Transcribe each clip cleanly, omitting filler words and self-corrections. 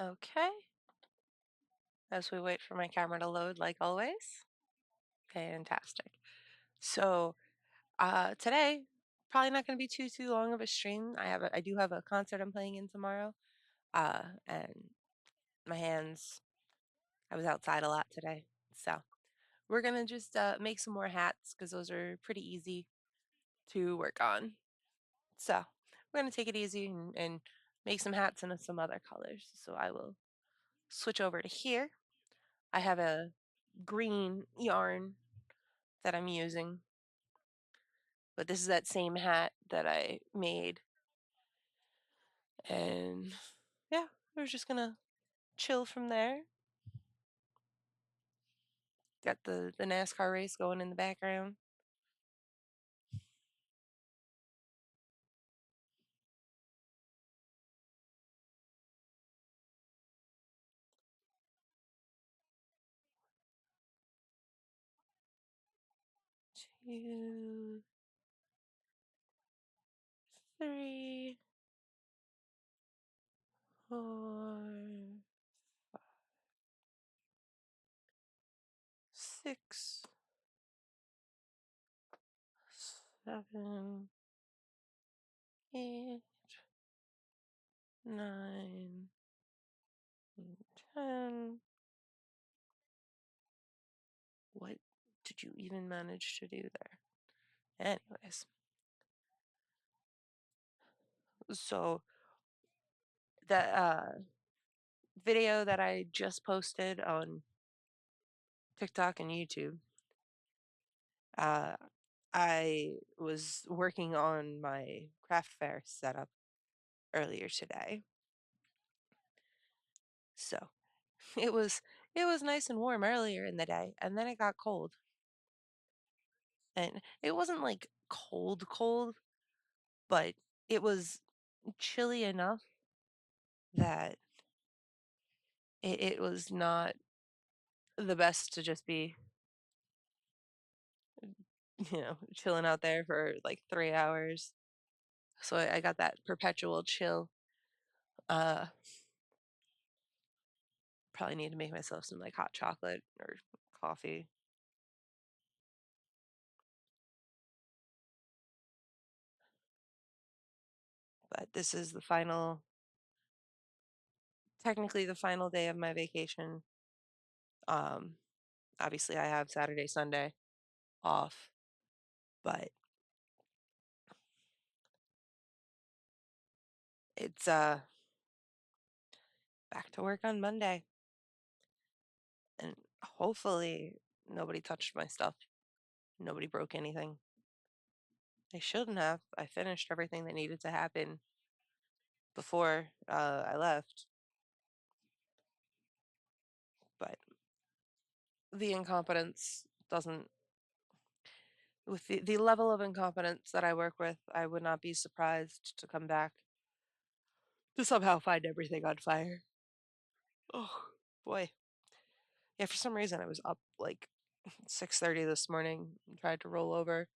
Okay, as we wait for my camera to load, like always. Fantastic. So, today probably not going to be too long of a stream. I do have a concert I'm playing in tomorrow. And my hands. I was outside a lot today, so we're gonna just make some more hats because those are pretty easy to work on. So we're gonna take it easy and make some hats in some other colors. So I will switch over to here. I have a green yarn that I'm using, but this is that same hat that I made. And yeah, we're just gonna chill from there. Got the NASCAR race going in the background. Two, three, four, six, seven, 8, 9, and 10. What did you even manage to do there? Anyways, so the video that I just posted on TikTok and YouTube, uh, I was working on my craft fair setup earlier today. So it was it was nice and warm earlier in the day, and then it got cold. And it wasn't like cold cold, but it was chilly enough that it was not the best to just be, chilling out there for like 3 hours. So I got that perpetual chill. Uh, Probably need to make myself some like hot chocolate or coffee. But this is technically the final day of my vacation. Um, Obviously I have Saturday, Sunday off, but it's back to work on Monday, and hopefully nobody touched my stuff. Nobody broke anything. They shouldn't have. I finished everything that needed to happen before I left, but the incompetence doesn't. With the level of incompetence that I work with, I would not be surprised to come back to somehow find everything on fire. Oh boy. Yeah, for some reason I was up like 6:30 this morning and tried to roll over,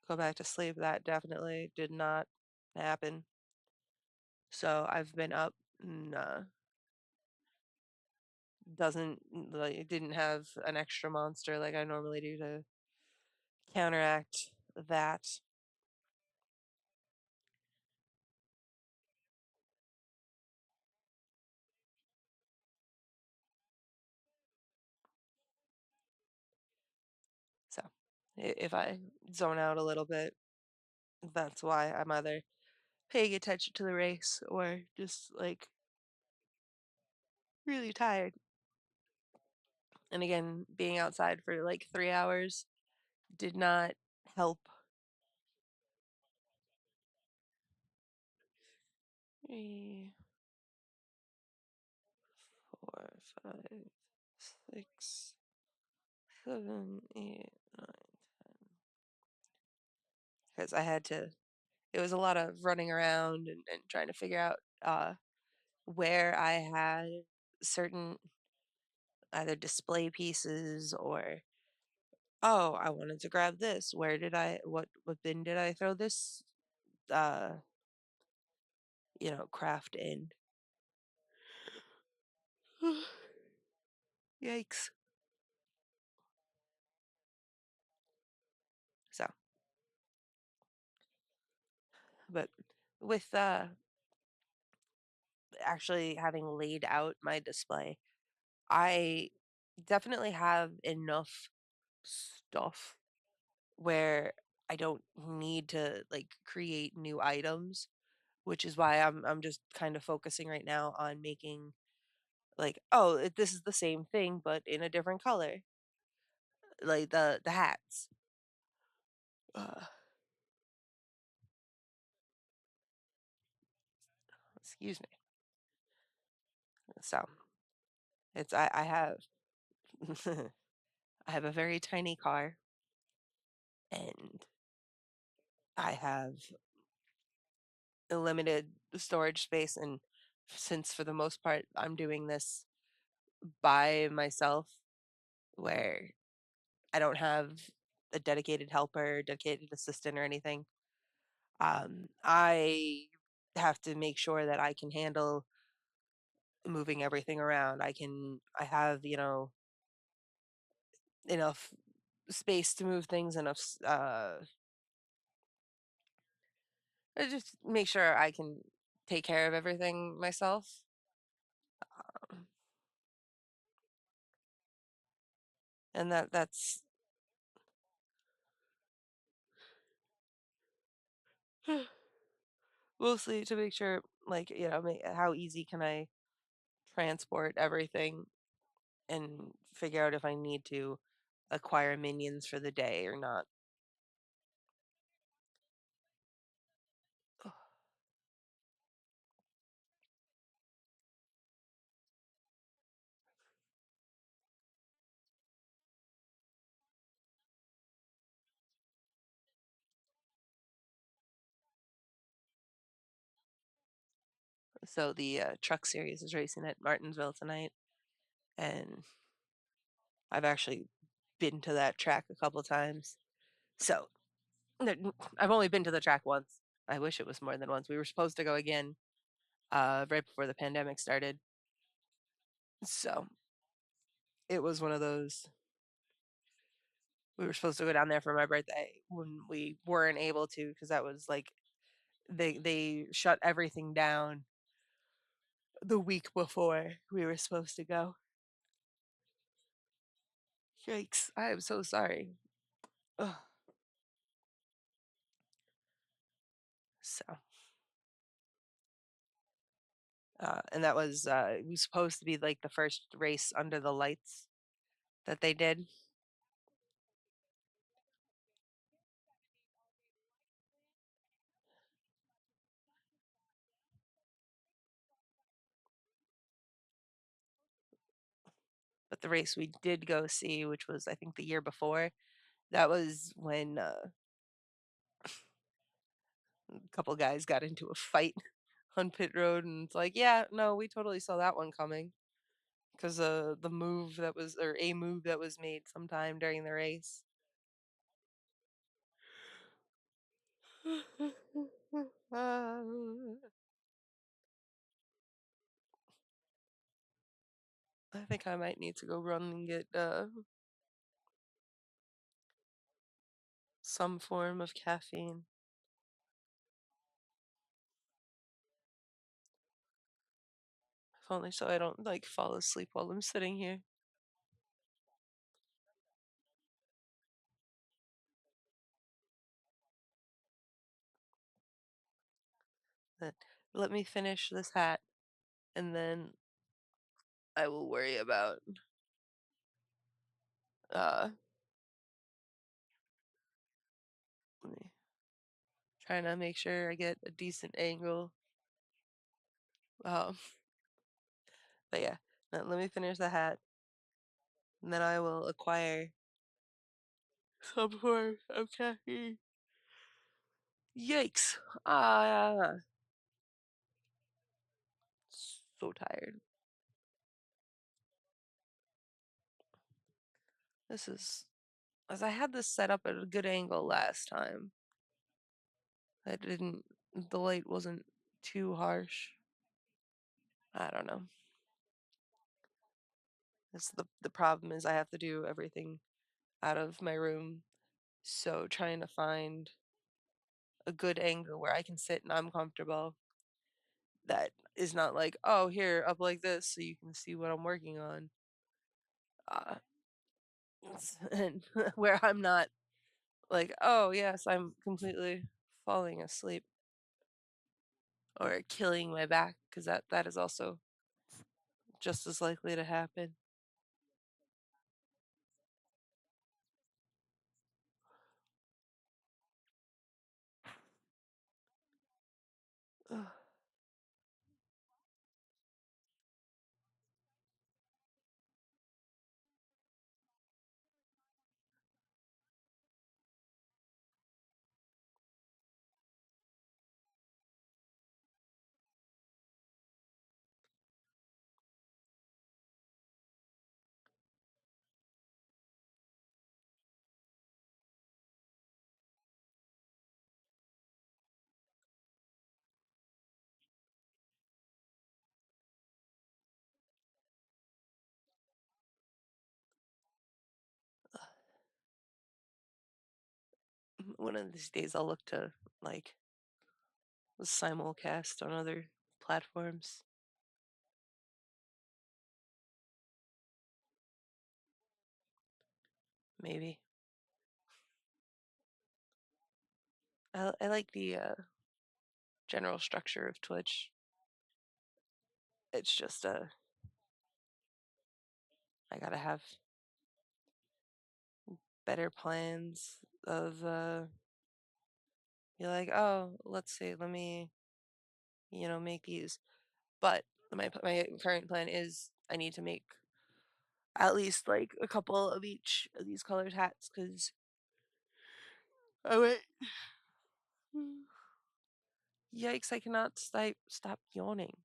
go back to sleep. That definitely did not happen. So I've been up and doesn't like didn't have an extra monster like I normally do to counteract that. So if I zone out a little bit, that's why I'm either paying attention to the race or just like really tired. And again, being outside for like 3 hours did not help. 3, 4, 5, 6, 7, 8, 9. Because I had to, it was a lot of running around and trying to figure out where I had certain either display pieces or, oh, I wanted to grab this. Where did what bin did I throw this, uh, craft in? Yikes. So, but with actually having laid out my display, I definitely have enough stuff where I don't need to like create new items, which is why I'm just kind of focusing right now on making like, oh, this is the same thing but in a different color, like the hats. Uh, excuse me. So I have I have a very tiny car, and I have a limited storage space, and since for the most part I'm doing this by myself, where I don't have a dedicated helper, dedicated assistant or anything, I have to make sure that I can handle moving everything around. I have, enough space to move things, enough just make sure I can take care of everything myself. Um, and that's mostly to make sure, like, how easy can I transport everything and figure out if I need to acquire minions for the day or not. So the truck series is racing at Martinsville tonight, and I've actually been to that track a couple times. So I've only been to the track once. I wish it was more than once. We were supposed to go again right before the pandemic started. So it was one of those. We were supposed to go down there for my birthday when we weren't able to because that was like they shut everything down the week before we were supposed to go. Yikes! I am so sorry. Ugh. So, and that was it was supposed to be like the first race under the lights that they did, but the race we did go see, which was I think the year before, that was when a couple guys got into a fight on pit road, and it's like, yeah, no, we totally saw that one coming because the move that was or a move that was made sometime during the race. uh, I think I might need to go run and get some form of caffeine, if only so I don't like fall asleep while I'm sitting here. But let me finish this hat, and then I will worry about uh let me- trying to make sure I get a decent angle. Um, but yeah, let me finish the hat, and then I will acquire some form of caffeine. Yikes! Ah, so tired. This is as I had this set up at a good angle last time. I didn't. The light wasn't too harsh. I don't know. The problem is I have to do everything out of my room, so trying to find a good angle where I can sit and I'm comfortable that is not like, "Oh, here, up like this so you can see what I'm working on." Uh, and where I'm not like, "Oh, yes, I'm completely falling asleep or killing my back," because that is also just as likely to happen. Ugh. One of these days I'll look to like simulcast on other platforms, maybe. I like the general structure of Twitch. It's just I gotta have better plans of be like, oh, let's see, let me make these. But my current plan is I need to make at least like a couple of each of these colored hats because oh wait, yikes! I cannot stop yawning.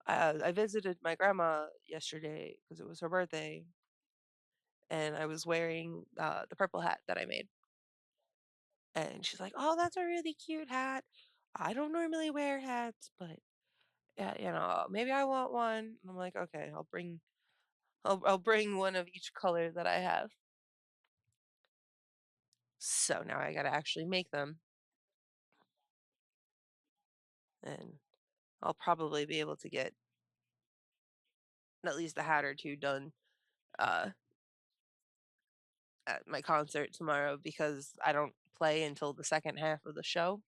I visited my grandma yesterday because it was her birthday, and I was wearing the purple hat that I made. And she's like, "Oh, that's a really cute hat. I don't normally wear hats, but yeah, maybe I want one." And I'm like, "Okay, I'll bring one of each color that I have." So now I gotta actually make them, and I'll probably be able to get at least a hat or two done uh, at my concert tomorrow because I don't play until the second half of the show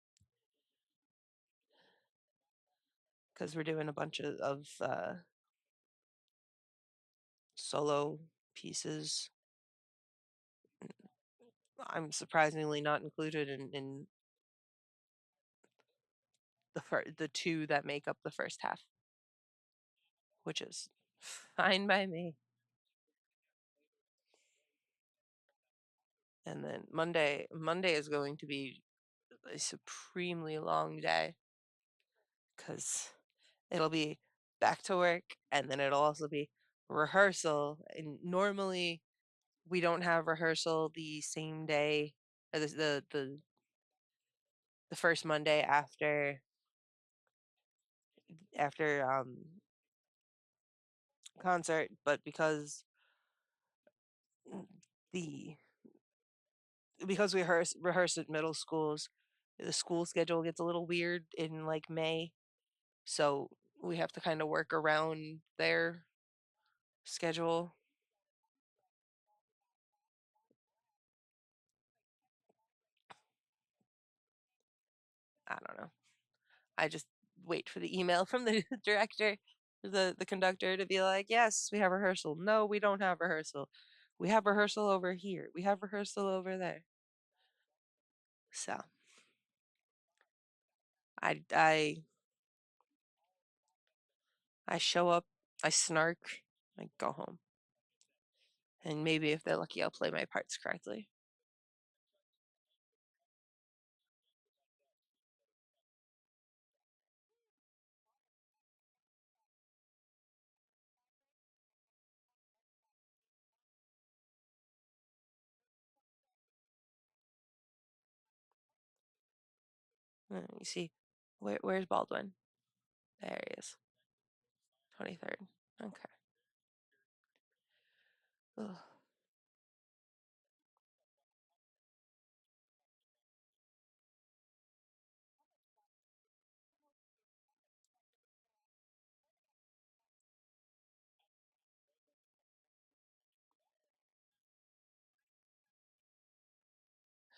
because we're doing a bunch of solo pieces. I'm surprisingly not included in the two that make up the first half, which is fine by me. And then Monday is going to be a supremely long day because it'll be back to work and then it'll also be rehearsal. And normally we don't have rehearsal the same day, or the first Monday after concert, but the because we rehearse at middle schools, the school schedule gets a little weird in like May, so we have to kind of work around their schedule. I don't know. I just wait for the email from the director, the conductor to be like, "Yes, we have rehearsal." "No, we don't have rehearsal. We have rehearsal over here. We have rehearsal over there." So I I I show up, I snark, I go home, and maybe if they're lucky, I'll play my parts correctly. You see, where's Baldwin? There he is. 23rd. Okay. Ugh.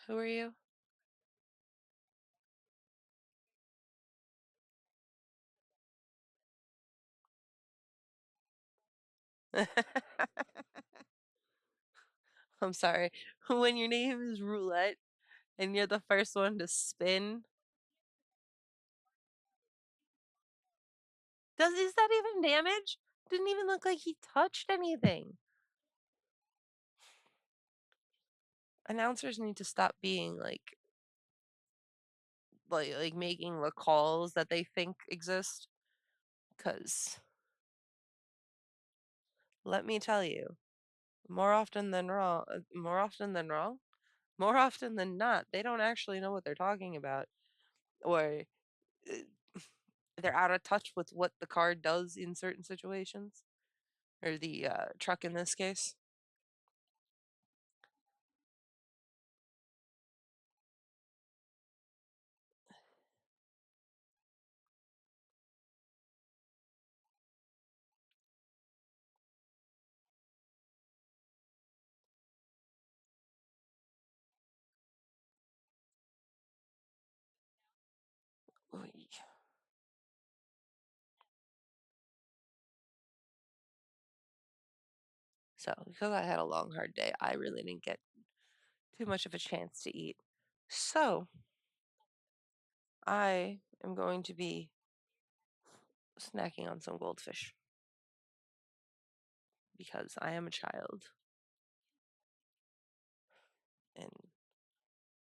Who are you? I'm sorry. When your name is Roulette and you're the first one to spin, is that even damage? Didn't even look like he touched anything. Announcers need to stop being like making the calls that they think exist. Cause let me tell you, more often than not, they don't actually know what they're talking about, or uh, they're out of touch with what the car does in certain situations, or the truck in this case. Oy. So, because I had a long, hard day, I really didn't get too much of a chance to eat. So, I am going to be snacking on some goldfish because I am a child and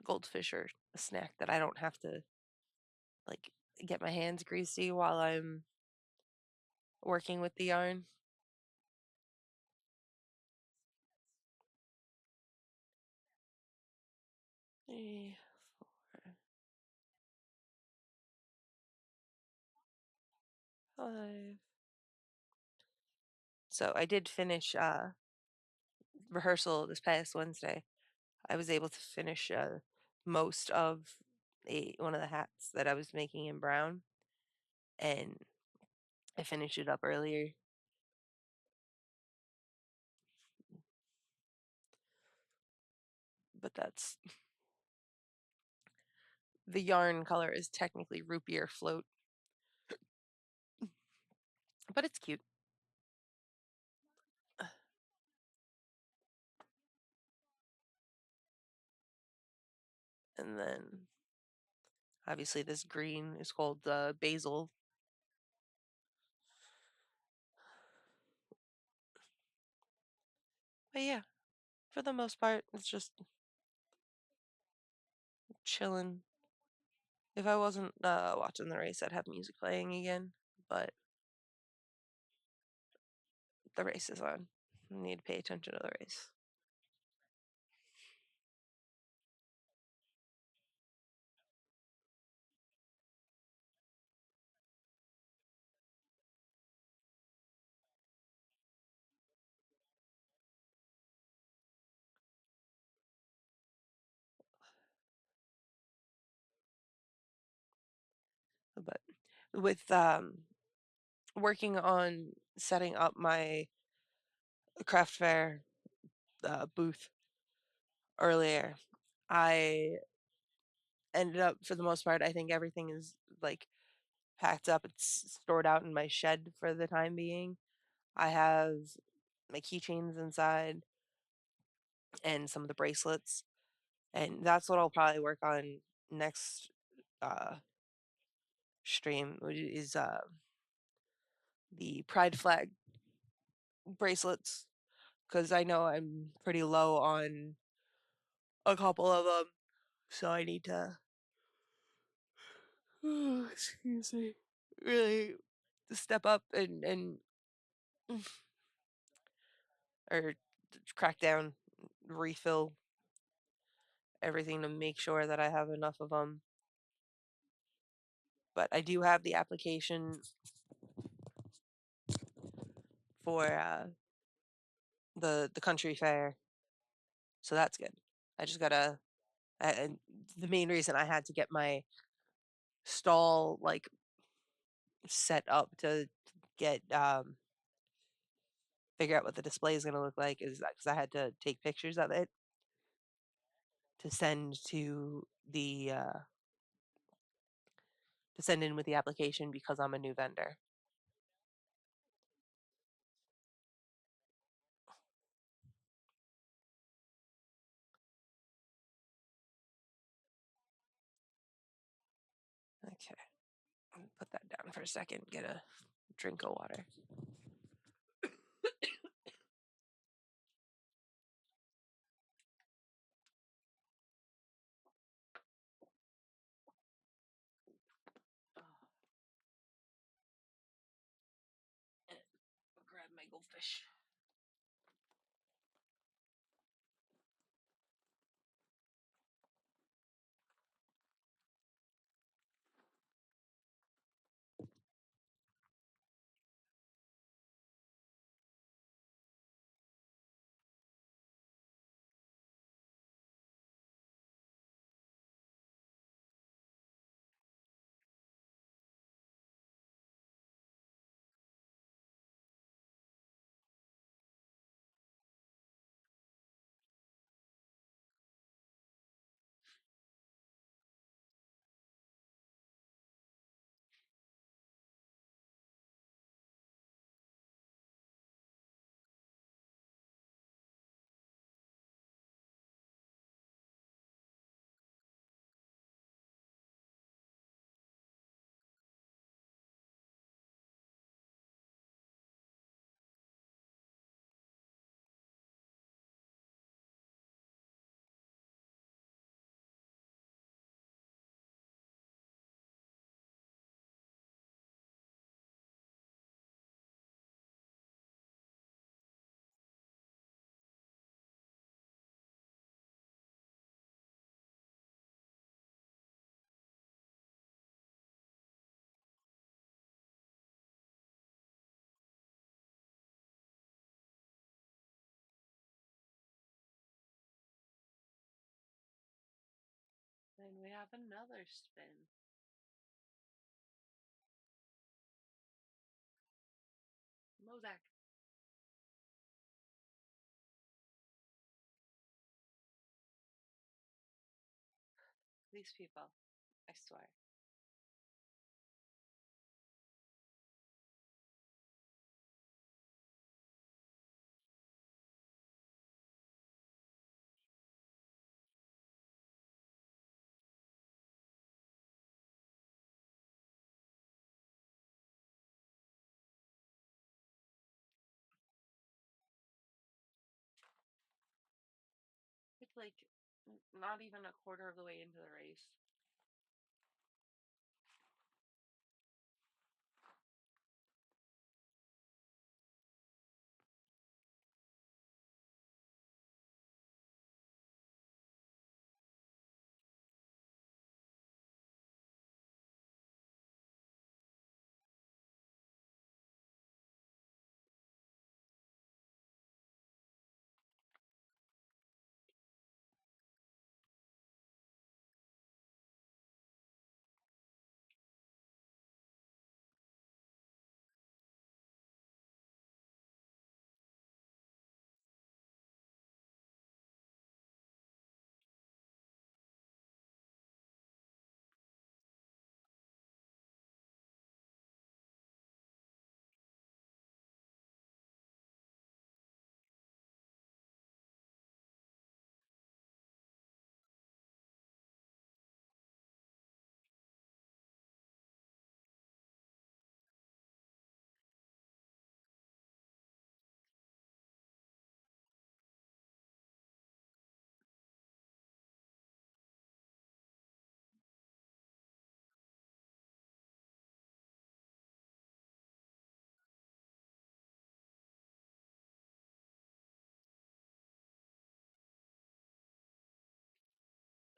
goldfish are a snack that I don't have to like get my hands greasy while I'm working with the yarn. Three, 5. So I did finish rehearsal this past Wednesday. I was able to finish most of one of the hats that I was making in brown, and I finished it up earlier. But that's the yarn color is technically root beer float, but it's cute. And then obviously this green is called basil. But yeah, for the most part, it's just chilling. If I wasn't watching the race, I'd have music playing again. But the race is on. I need to pay attention to the race. But with working on setting up my craft fair booth earlier, I ended up, for the most part, I think everything is like packed up. It's stored out in my shed for the time being. I have my keychains inside and some of the bracelets, and that's what I'll probably work on next uh, stream, which is the pride flag bracelets, because I know I'm pretty low on a couple of them, so I need to excuse me, really step up and or crack down, refill everything to make sure that I have enough of them. But I do have the application for the country fair, so that's good. I just gotta and the main reason I had to get my stall like set up to get figure out what the display is gonna look like is because I had to take pictures of it to send to send in with the application because I'm a new vendor. Okay, put that down for a second. Get a drink of water. Oh, and grab my goldfish. Then we have another spin. Mozak. These people, I swear. It's like not even a quarter of the way into the race.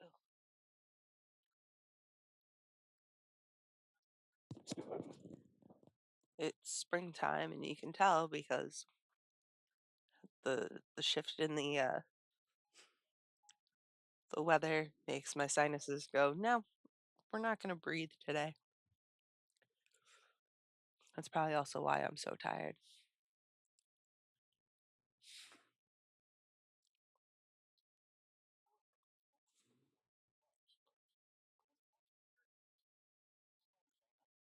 Ugh. It's springtime, and you can tell because the shift in the weather makes my sinuses go, no, we're not gonna breathe today. That's probably also why I'm so tired.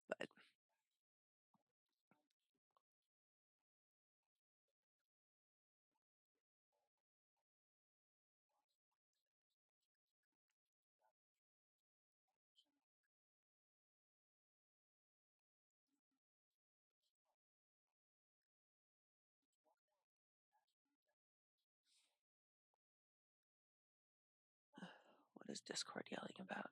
But what is Discord yelling about?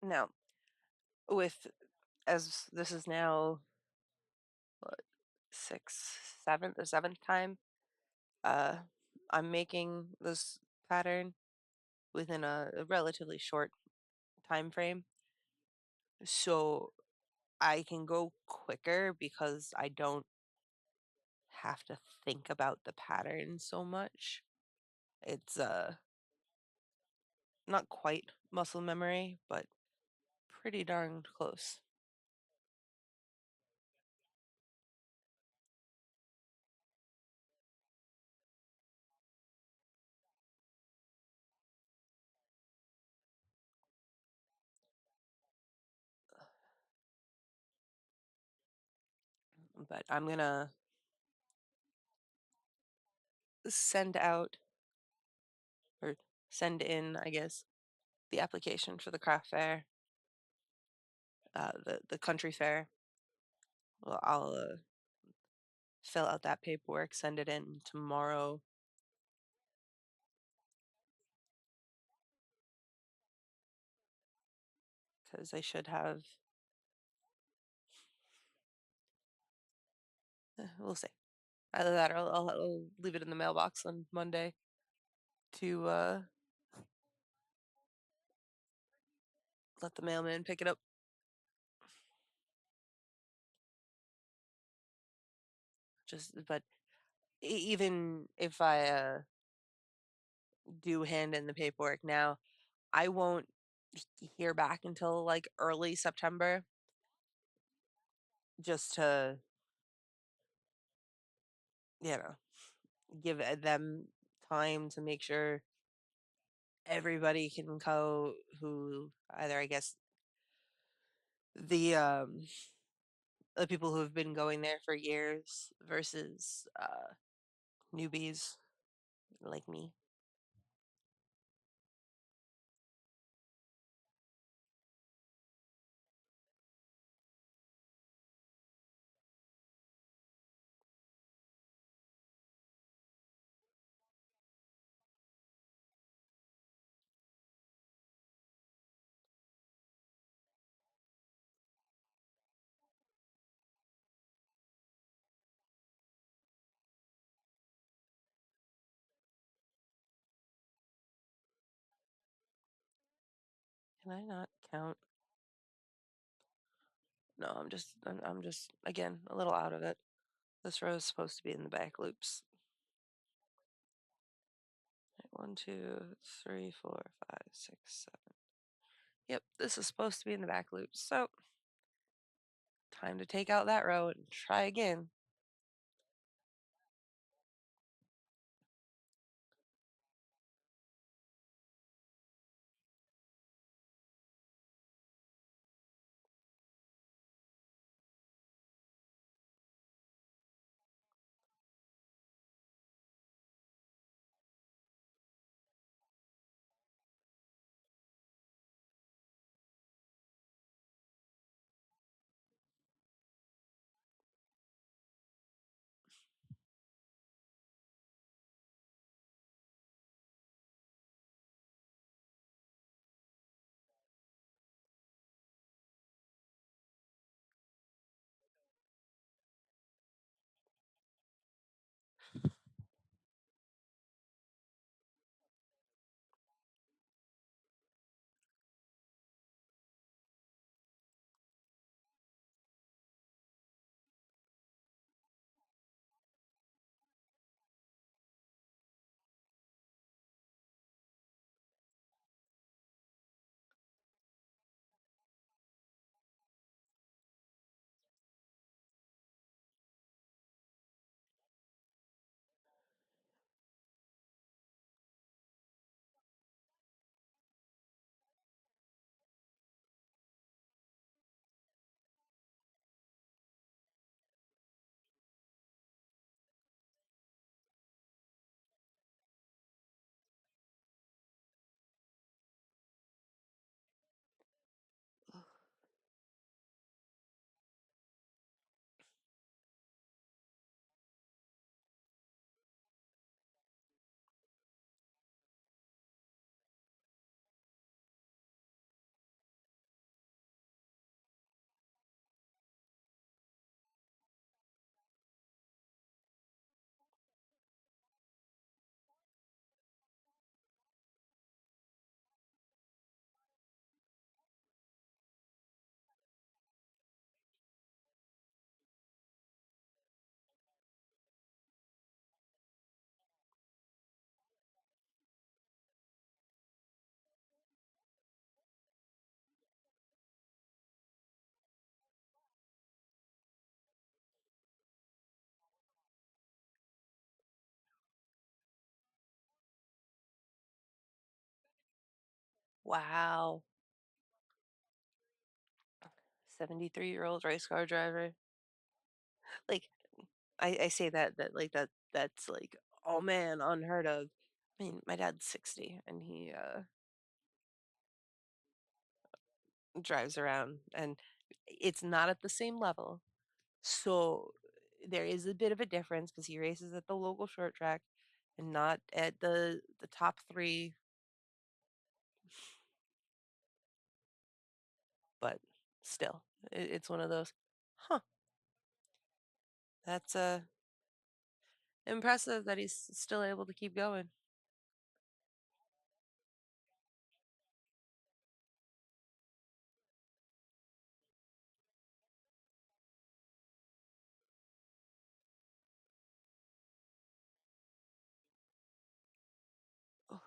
Now, with as this is now what, the seventh time, uh, I'm making this pattern within a relatively short time frame, so I can go quicker because I don't have to think about the pattern so much. It's not quite muscle memory, but pretty darn close. But I'm gonna send out or send in, I guess, the application for the craft fair, the country fair. Well, I'll fill out that paperwork, send it in tomorrow because I should have. We'll see. Either that, or I'll leave it in the mailbox on Monday to let the mailman pick it up. But even if I do hand in the paperwork now, I won't hear back until like early September, just to you know give them time to make sure everybody can go who either I guess the the people who have been going there for years versus newbies like me. Can I not count? No, I'm just again a little out of it. This row is supposed to be in the back loops. One, two, three, four, five, six, seven. Yep, this is supposed to be in the back loops. So time to take out that row and try again. Wow. 73-year-old race car driver. Like I say that like that's like, oh man, unheard of. I mean, my dad's 60 and he drives around and it's not at the same level. So there is a bit of a difference because he races at the local short track and not at the top three, but still, it's one of those. Huh? That's impressive that he's still able to keep going. Oh,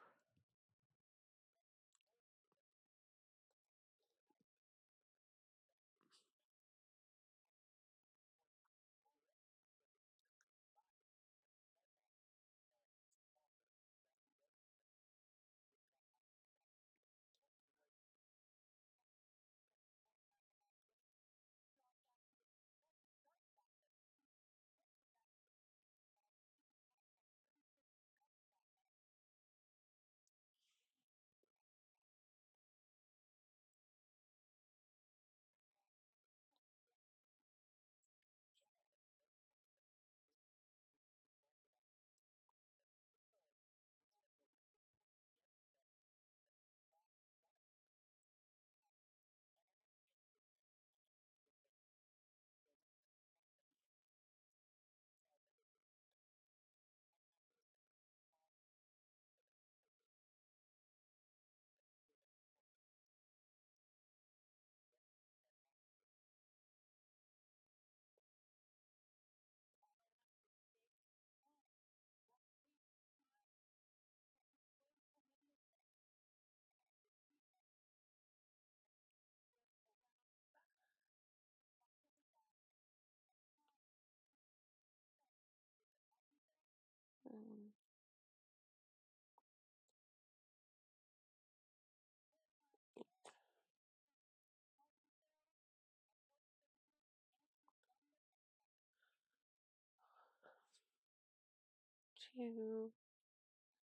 2,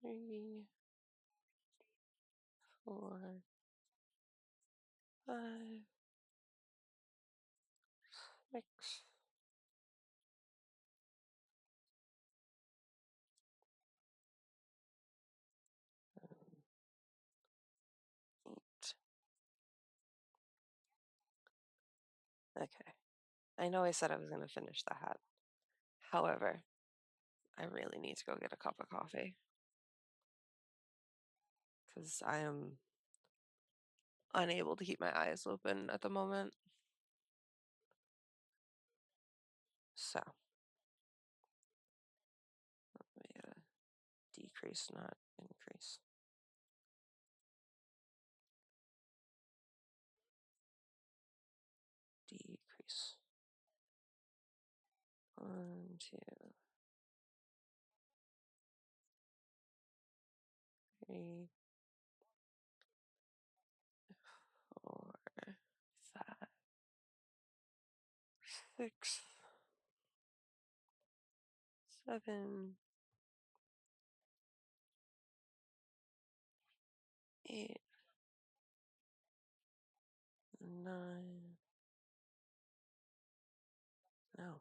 3, 4, 5, 6, 8. Okay. I know I said I was going to finish the hat. However, I really need to go get a cup of coffee because I am unable to keep my eyes open at the moment. So, we gotta decrease, not increase. Decrease. 1, 2, 3, 4, 5, 6, 7, 8, 9. No.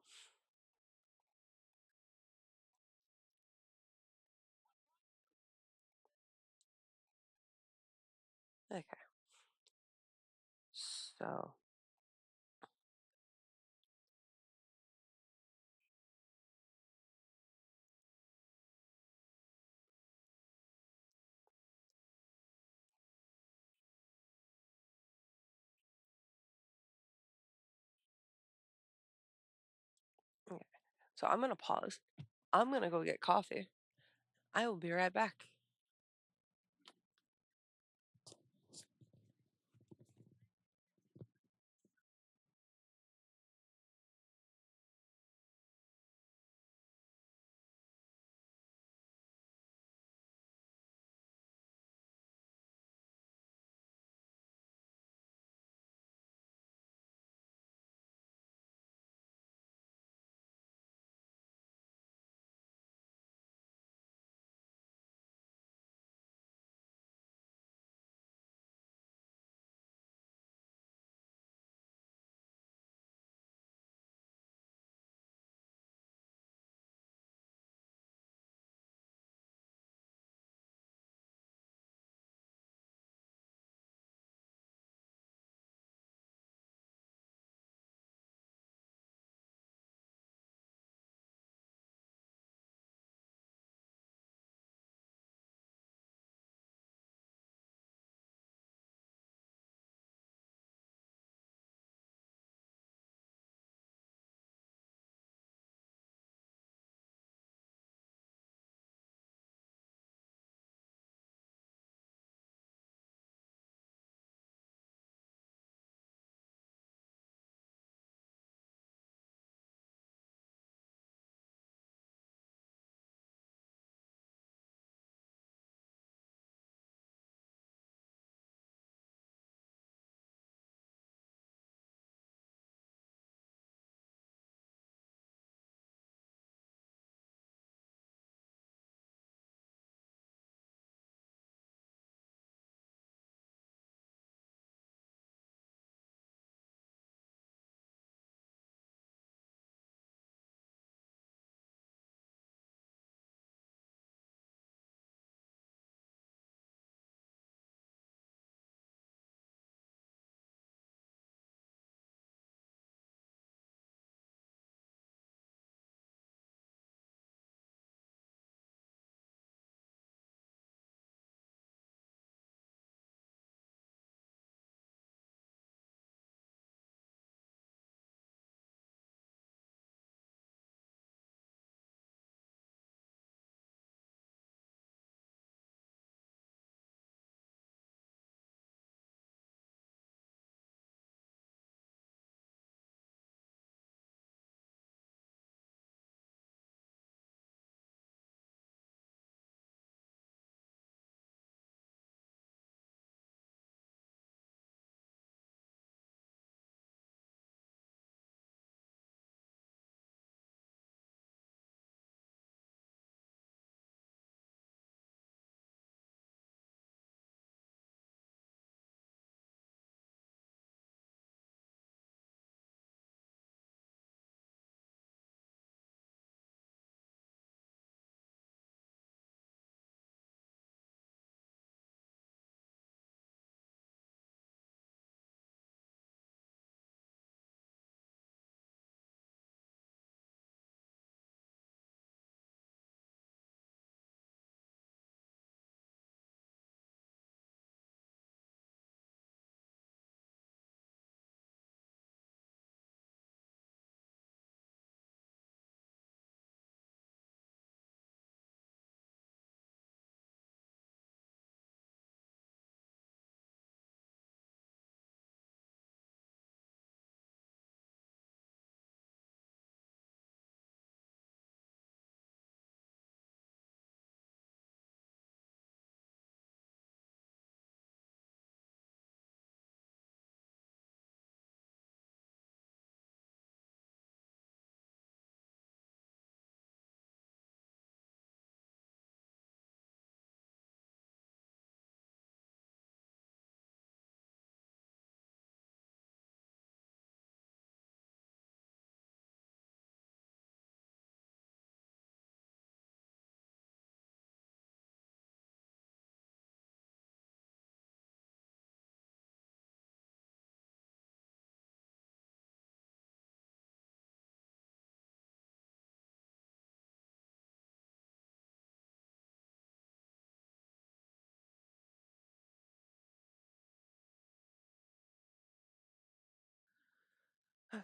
Okay. So, okay. So I'm gonna pause. I'm gonna go get coffee. I will be right back.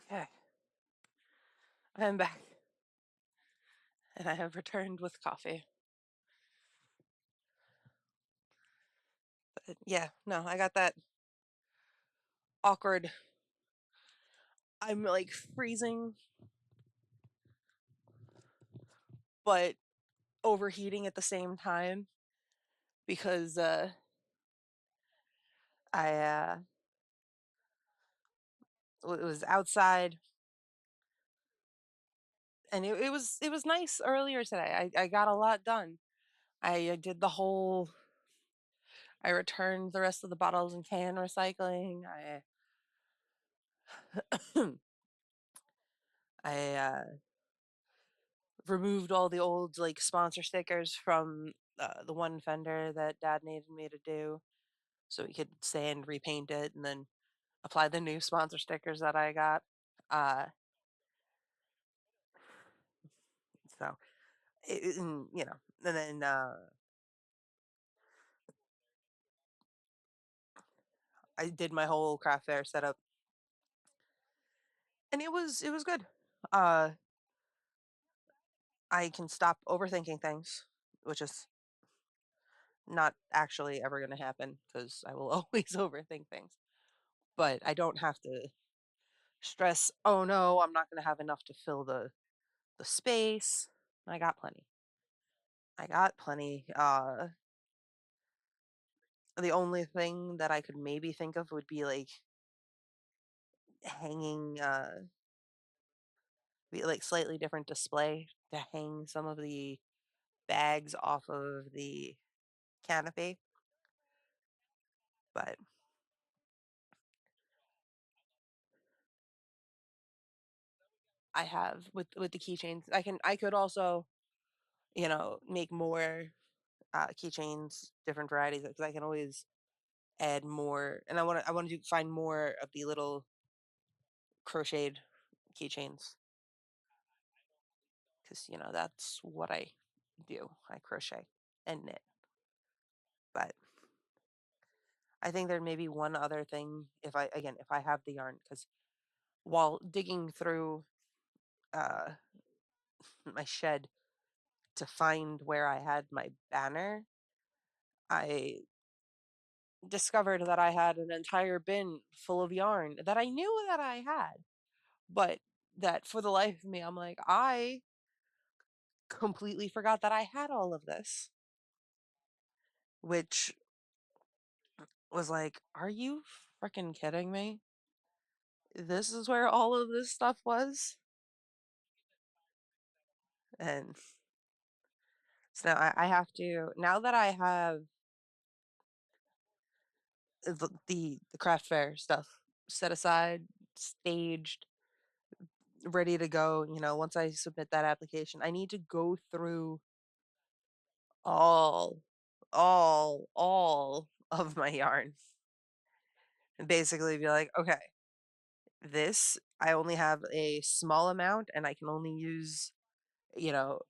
Okay, I am back and I have returned with coffee. But yeah, no, I got that awkward. I'm like freezing, but overheating at the same time because I was outside and it was nice earlier today. I got a lot done. I did the whole. I returned the rest of the bottles and can recycling. I removed all the old like sponsor stickers from the one fender that Dad needed me to do, so we could sand repaint it and then apply the new sponsor stickers that I got. Uh, so and, and then I did my whole craft fair setup, and it was good. Uh, I can stop overthinking things, which is not actually ever going to happen because I will always overthink things. But I don't have to stress. Oh no, I'm not going to have enough to fill the space. I got plenty. I got plenty. The only thing that I could maybe think of would be like hanging, be like slightly different display to hang some of the bags off of the canopy. But I have with the keychains. I could also make more keychains, different varieties because I can always add more. And I want to find more of the little crocheted keychains because that's what I do. I crochet and knit. But I think there may be one other thing if I have the yarn because while digging through uh, my shed to find where I had my banner, I discovered that I had an entire bin full of yarn that I knew that I had, but that for the life of me, I'm like, I completely forgot that I had all of this, which was like, are you freaking kidding me? This is where all of this stuff was? And so now I have to, now that I have the craft fair stuff set aside, staged, ready to go, once I submit that application, I need to go through all, all of my yarn and basically be like, okay, this, I only have a small amount and I can only use, you know,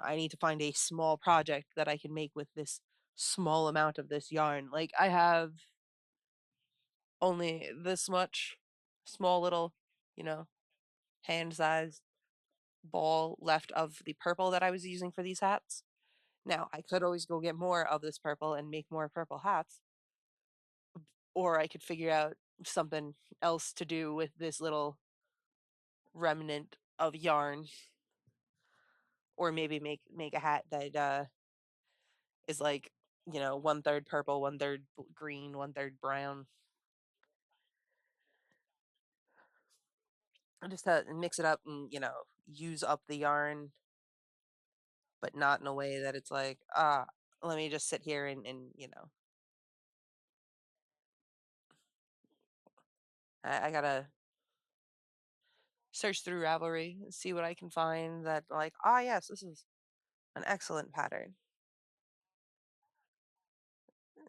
I need to find a small project that I can make with this small amount of this yarn. Like I have only this much small little, you know, hand-sized ball left of the purple that I was using for these hats. Now, I could always go get more of this purple and make more purple hats, or I could figure out something else to do with this little remnant of yarn, or maybe make a hat that is like, one third purple, one third green, one third brown. Just to mix it up and use up the yarn, but not in a way that it's like let me just sit here and I gotta search through Ravelry, see what I can find that like, yes, this is an excellent pattern,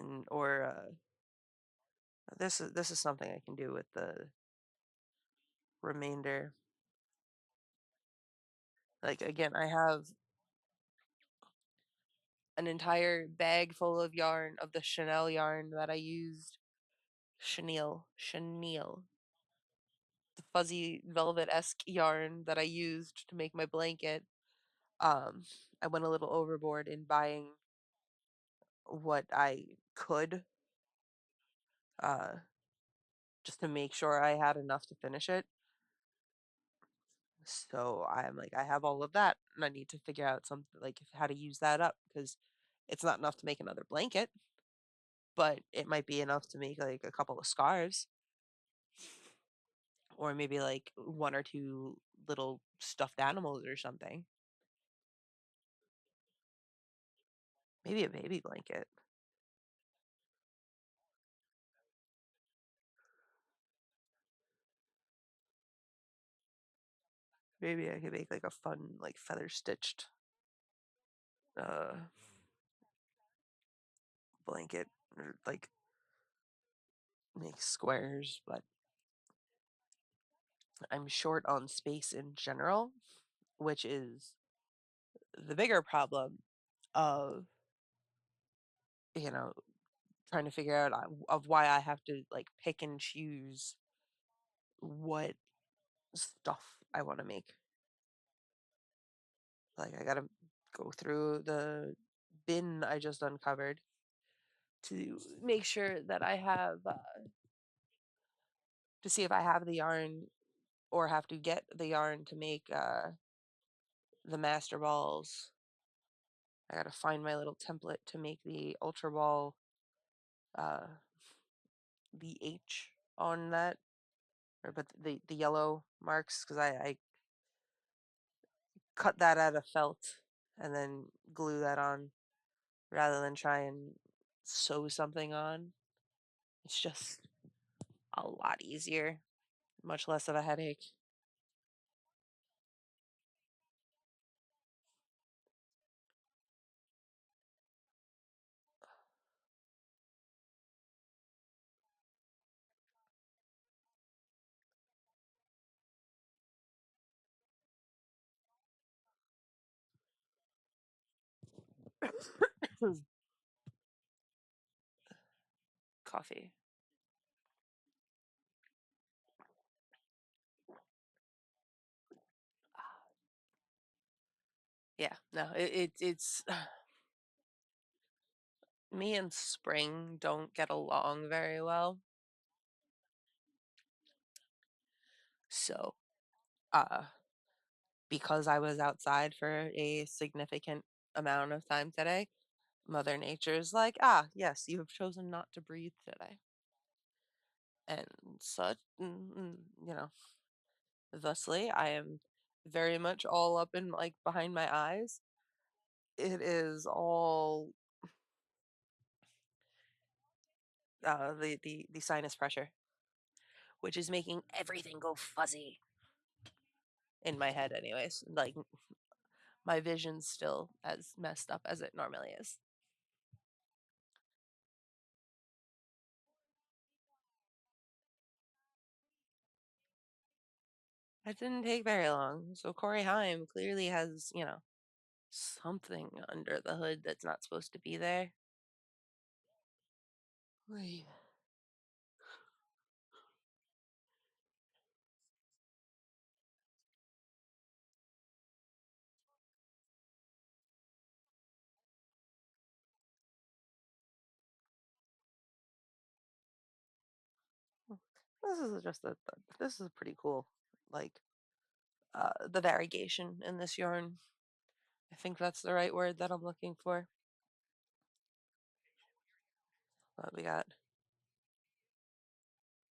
and or this is something I can do with the remainder. Like again, I have an entire bag full of yarn of the Chanel yarn that I used. Chenille. the fuzzy velvet-esque yarn that I used to make my blanket, um, I went a little overboard in buying what I could, uh, just to make sure I had enough to finish it. So I'm like, I have all of that, and I need to figure out something like how to use that up because it's not enough to make another blanket, but it might be enough to make like a couple of scarves or maybe like one or two little stuffed animals or something. Maybe a baby blanket. Maybe I could make like a fun like feather stitched uh blanket or like make squares, but I'm short on space in general, which is the bigger problem of, you know, trying to figure out of why I have to like pick and choose what stuff I want to make. Like I gotta go through the bin I just uncovered to make sure that I have to see if I have the yarn or have to get the yarn to make the master balls. I gotta find my little template to make the ultra ball uh, BH on that, or but the yellow marks because I cut that out of felt and then glue that on rather than try and sew something on. It's just a lot easier, much less of a headache. Coffee. Yeah, no, it's me and spring don't get along very well. So, uh, because I was outside for a significant amount of time today, Mother Nature's like, ah, yes, you have chosen not to breathe today. And such, you know, thusly, I am very much all up in like behind my eyes. It is all the sinus pressure, which is making everything go fuzzy in my head, anyways. Like my vision's still as messed up as it normally is. It didn't take very long. So Corey Haim clearly has, something under the hood that's not supposed to be there. Oy. This is just this is pretty cool. Like the variegation in this yarn. I think that's the right word that I'm looking for. We got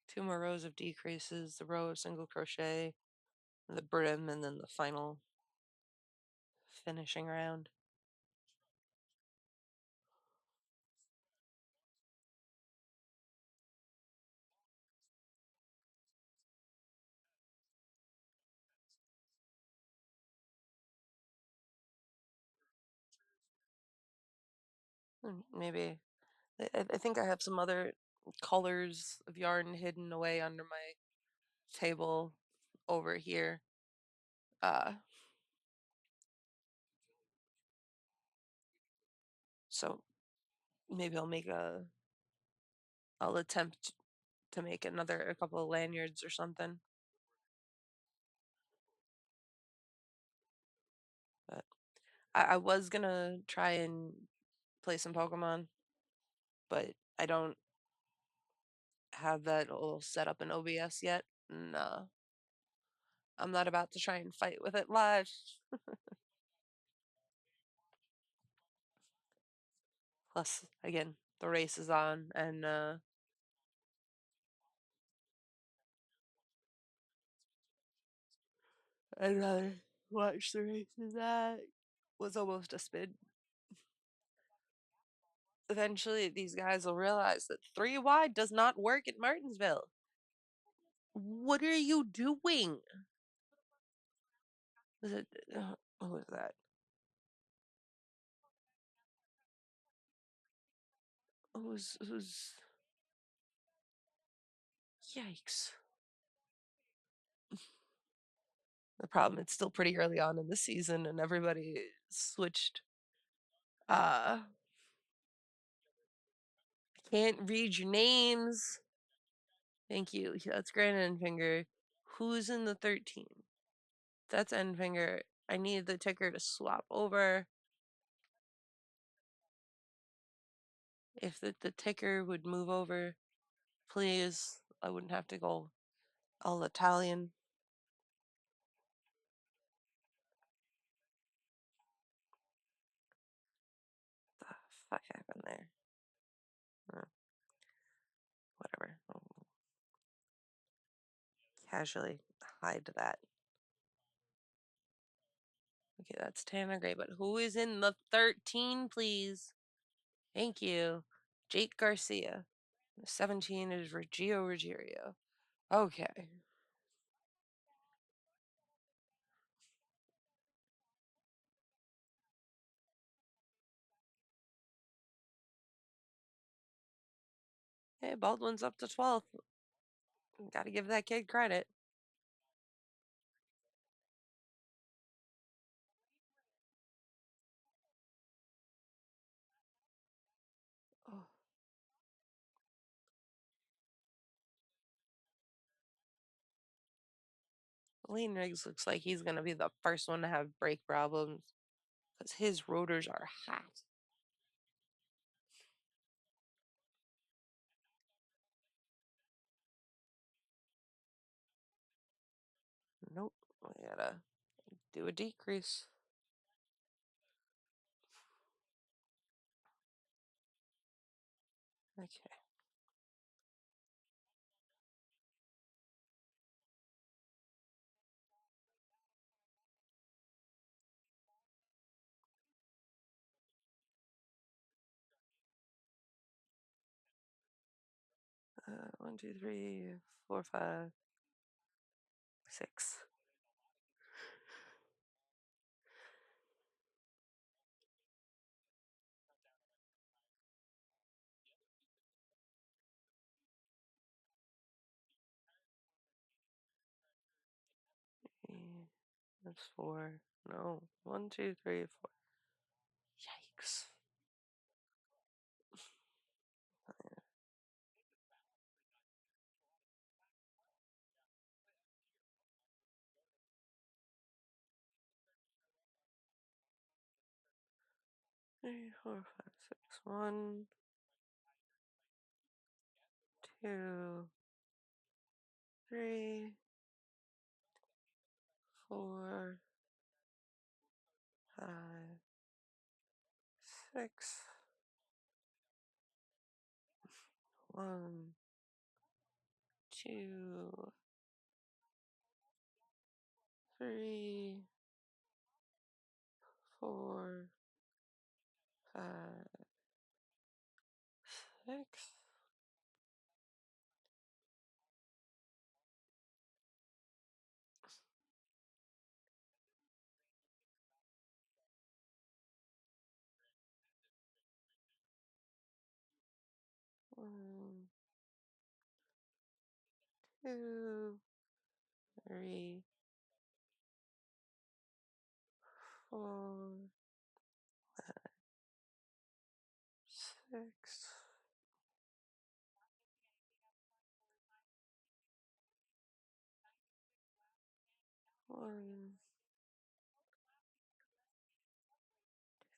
two more rows of decreases, the row of single crochet, the brim, and then the final finishing round. Maybe I think I have some other colors of yarn hidden away under my table over here. Uh, so maybe I'll attempt to make a couple of lanyards or something. I was gonna try and play some Pokemon, but I don't have that all set up in OBS yet. And I'm not about to try and fight with it live. Plus, again, the race is on, and I'd rather watch the race than that. Was almost a spin. Eventually, these guys will realize that 3 wide does not work at Martinsville. What are you doing? Was it? What was that? Who's? Yikes! The problem, it's still pretty early on in the season, and everybody switched. Uh, can't read your names. Thank you. That's Grand Endfinger. Who's in the 13? That's Endfinger. I need the ticker to swap over. If the ticker would move over, please, I wouldn't have to go all Italian. The fuck happened there? Whatever. I'll casually hide that. Okay, that's Tanner Gray, but who is in the 13, please? Thank you. Jake Garcia. The 17 is Reggio Ruggiero. Okay. Hey, Baldwin's up to 12th. Gotta give that kid credit. Oh, Lane Riggs looks like he's gonna be the first one to have brake problems because his rotors are hot. Nope. We gotta do a decrease. Okay. One, two, three, four, 5, 6. 'That's 4. No. 1, 2, 3, 4. Yikes. 3, 4, 5, 6. 1, 2, 3, 4, 5, 6. 1, 2, 3, 4, 5, 6. 1, 2, 3, 4, 6. 1,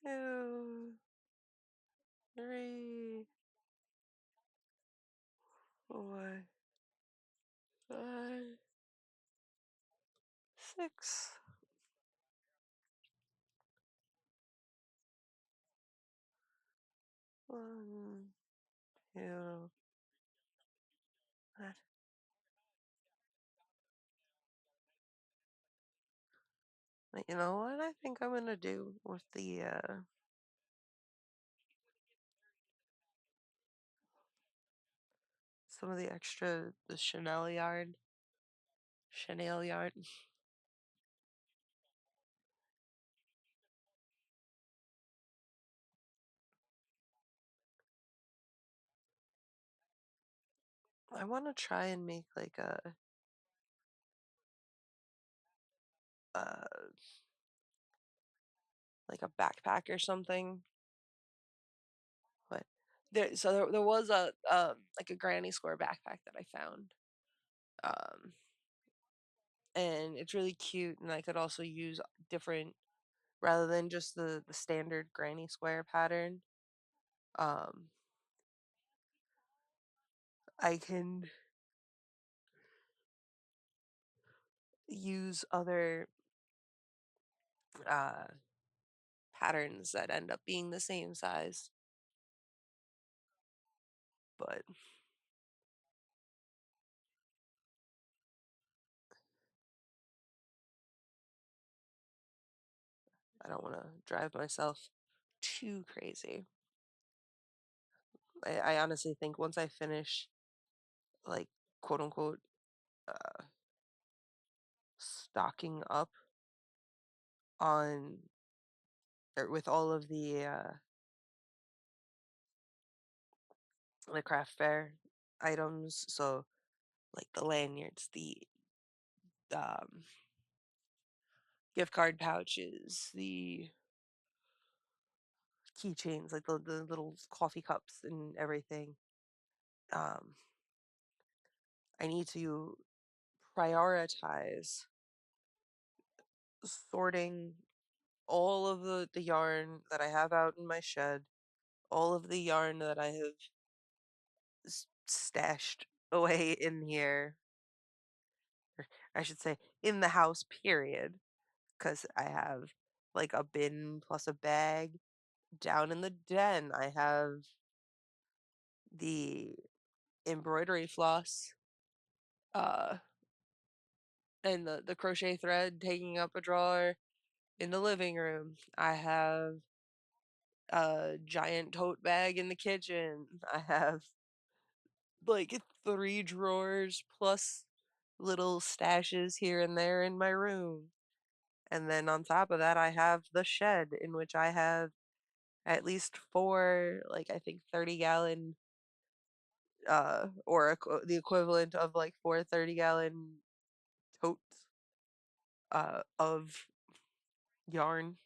two, three, four, five, six. One, two. That- You know what I think I'm gonna do with some of the extra the Chanel yarn. I want to try and make uh like a backpack or something. But there was a like a granny square backpack that I found. Um and it's really cute, and I could also use different rather than just the standard granny square pattern. Um I can use other uh patterns that end up being the same size, but I don't want to drive myself too crazy. I honestly think once I finish, like, quote unquote, uh, stocking up on or with all of the craft fair items, so like the lanyards, the um, gift card pouches, the keychains, like the little coffee cups and everything. Um, I need to prioritize sorting all of the yarn that I have out in my shed, all of the yarn that I have stashed away in here, or I should say in the house, period, because I have like a bin plus a bag down in the den. I have the embroidery floss, uh, and the crochet thread taking up a drawer in the living room. I have a giant tote bag in the kitchen. I have like three drawers plus little stashes here and there in my room. And then on top of that, I have the shed in which I have at least four, like I think 30-gallon, or the equivalent of like four 30-gallon totes, of yarn.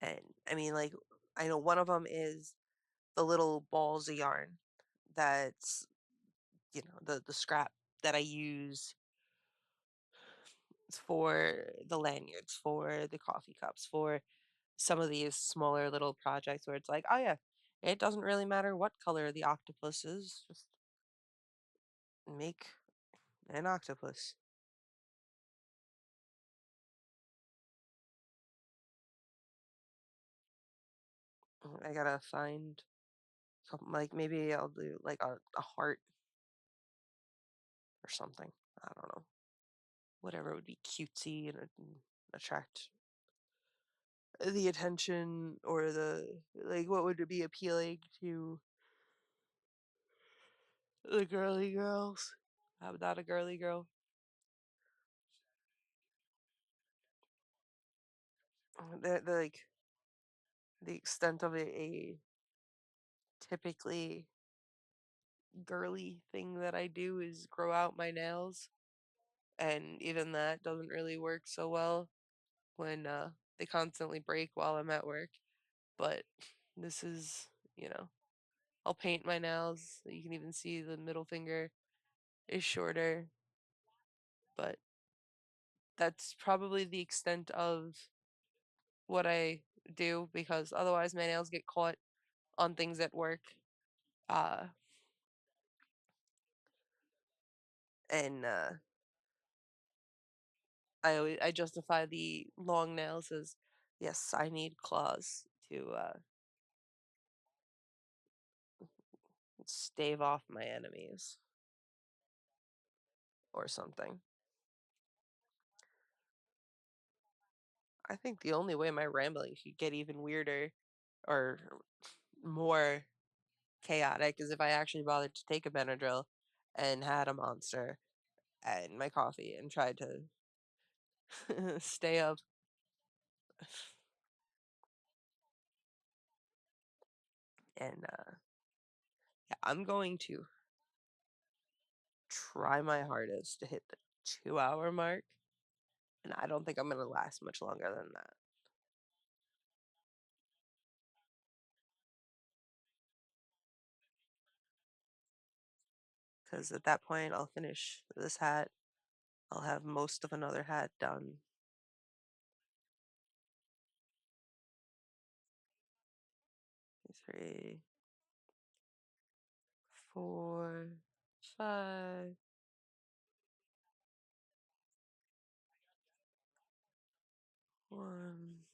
And I mean, like, I know one of them is the little balls of yarn that's, the scrap that I use for the lanyards, for the coffee cups, for some of these smaller little projects where it's like, oh yeah, it doesn't really matter what color the octopus is, just make an octopus. I gotta find something like maybe I'll do like a heart or something. I don't know. Whatever would be cutesy and attract the attention, or like what would be appealing to the girly girls. I'm not a girly girl. Like the extent of a typically girly thing that I do is grow out my nails, and even that doesn't really work so well when they constantly break while I'm at work. But this is, you know, I'll paint my nails. You can even see the middle finger is shorter, but that's probably the extent of what I do because otherwise my nails get caught on things at work. Uh, and I justify the long nails as yes, I need claws to stave off my enemies or something. I think the only way my rambling could get even weirder or more chaotic is if I actually bothered to take a Benadryl and had a monster and my coffee and tried to stay up. And yeah, I'm going to try my hardest to hit the 2 hour mark, and I don't think I'm going to last much longer than that. Because at that point, I'll finish this hat. I'll have most of another hat done. 3, 4, 5. 1,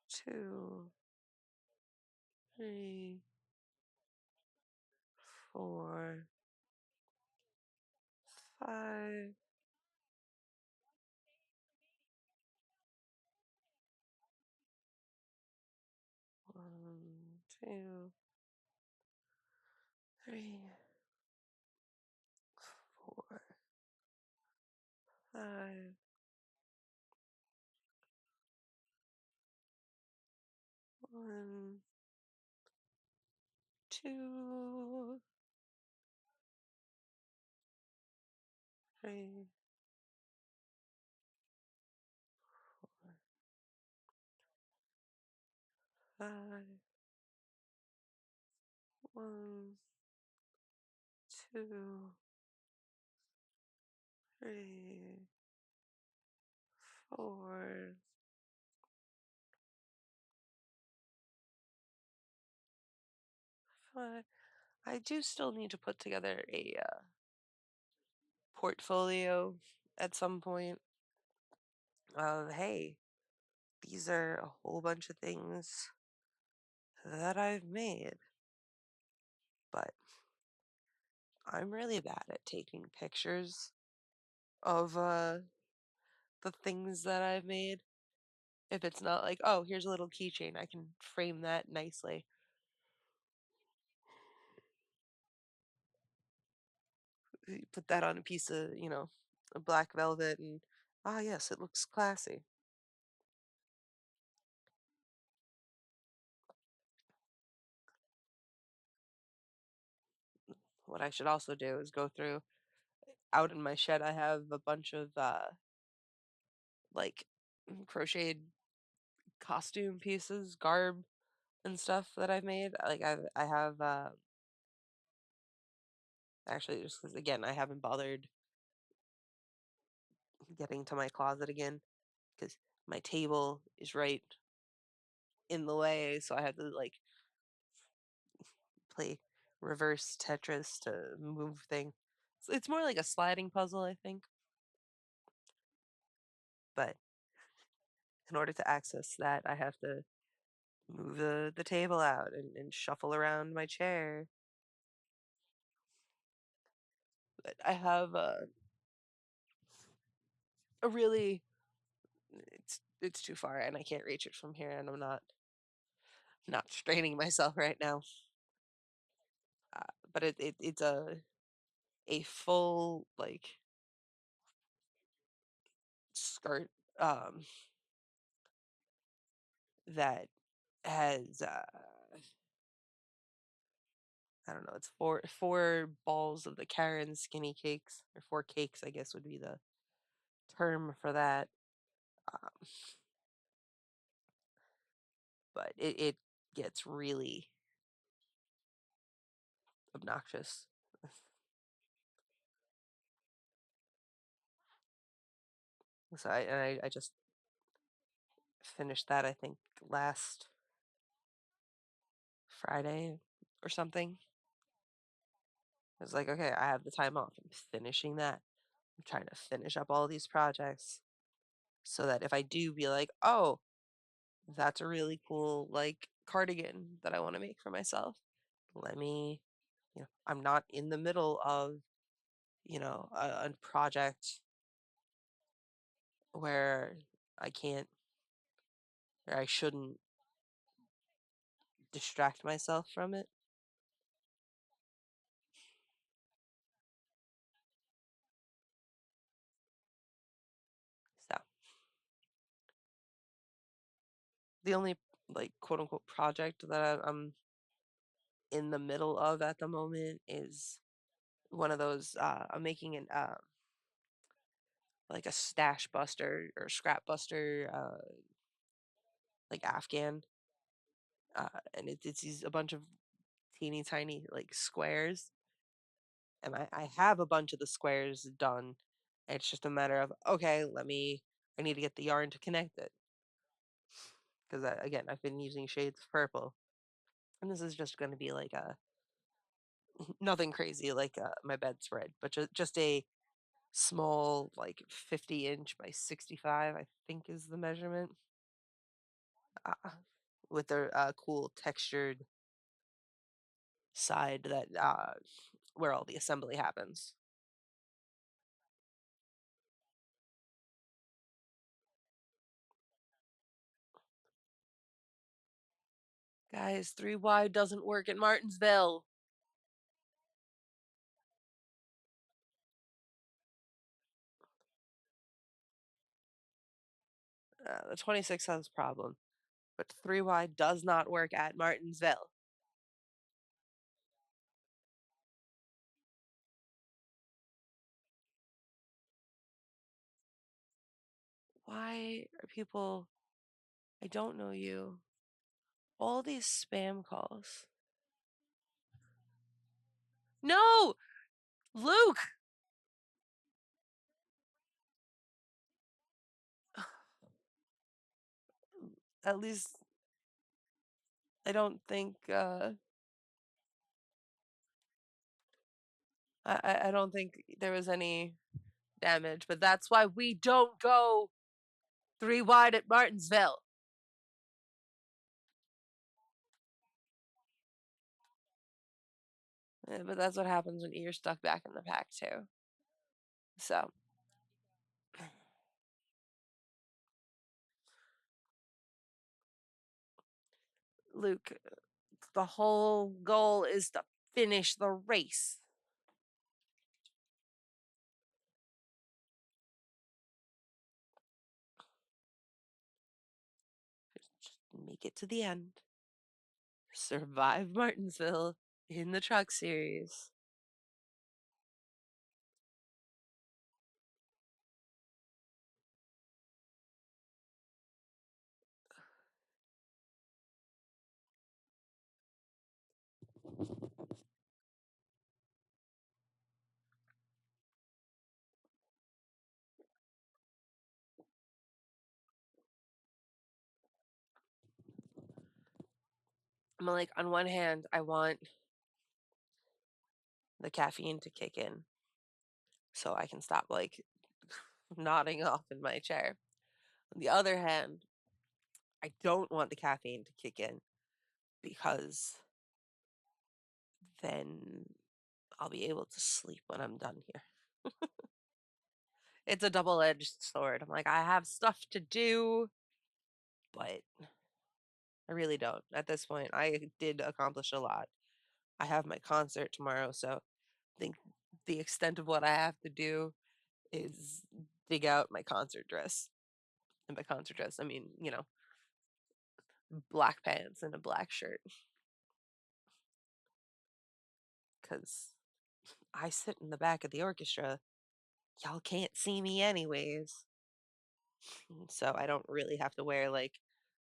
2, 3, 4, 5. 1, 2, 3, 4, 5. 1, 2, 3, 5. 1, 2, 3, 4, 5. I do still need to put together a portfolio at some point of, hey, these are a whole bunch of things that I've made, but I'm really bad at taking pictures of the things that I've made. If it's not like, oh, here's a little keychain, I can frame that nicely. You put that on a piece of, a black velvet, and ah, yes, it looks classy. What I should also do is go through out in my shed. I have a bunch of like crocheted costume pieces, garb and stuff that I've made. Like I have actually just 'cause again I haven't bothered getting to my closet again because my table is right in the way, so I have to like play reverse Tetris to move things. It's more like a sliding puzzle, I think. But in order to access that, I have to move the table out and shuffle around my chair. But I have a really it's too far and I can't reach it from here, and I'm not straining myself right now. But it's a full like skirt um that has I don't know, it's four balls of the Karen skinny cakes, or four cakes, I guess would be the term for that. Um, but it gets really obnoxious. So I just finished that, I think, last Friday or something. I was like, okay, I have the time off. I'm finishing that. I'm trying to finish up all these projects so that if I do be like, oh, that's a really cool like cardigan that I want to make for myself. Let me, I'm not in the middle of, a project where I can't, or I shouldn't distract myself from it. So the only like quote unquote project that I'm in the middle of at the moment is one of those. I'm making an like a stash buster or scrap buster, like Afghan, and it's these a bunch of teeny tiny like squares, and I have a bunch of the squares done. It's just a matter of okay, I need to get the yarn to connect it because again I've been using shades of purple, and this is just going to be like a nothing crazy like my bedspread, but just a small like 50-inch by 65 I think is the measurement, uh, with a cool textured side that where all the assembly happens. Guys, 3 wide doesn't work in Martinsville. The 26 has a problem, but 3 wide does not work at Martinsville. Why are people, I don't know you, all these spam calls? No! Luke! At least I don't think I don't think there was any damage, but that's why we don't go 3 wide at Martinsville. But that's what happens when you're stuck back in the pack too. So, Luke, the whole goal is to finish the race. Just make it to the end. Survive Martinsville in the truck series. I'm like, on one hand, I want the caffeine to kick in so I can stop like nodding off in my chair. On the other hand, I don't want the caffeine to kick in because then I'll be able to sleep when I'm done here. It's a double-edged sword. I'm like, I have stuff to do, but I really don't. At this point, I did accomplish a lot. I have my concert tomorrow, so I think the extent of what I have to do is dig out my concert dress. And by concert dress, I mean, black pants and a black shirt. Because I sit in the back of the orchestra. Y'all can't see me anyways. So I don't really have to wear like,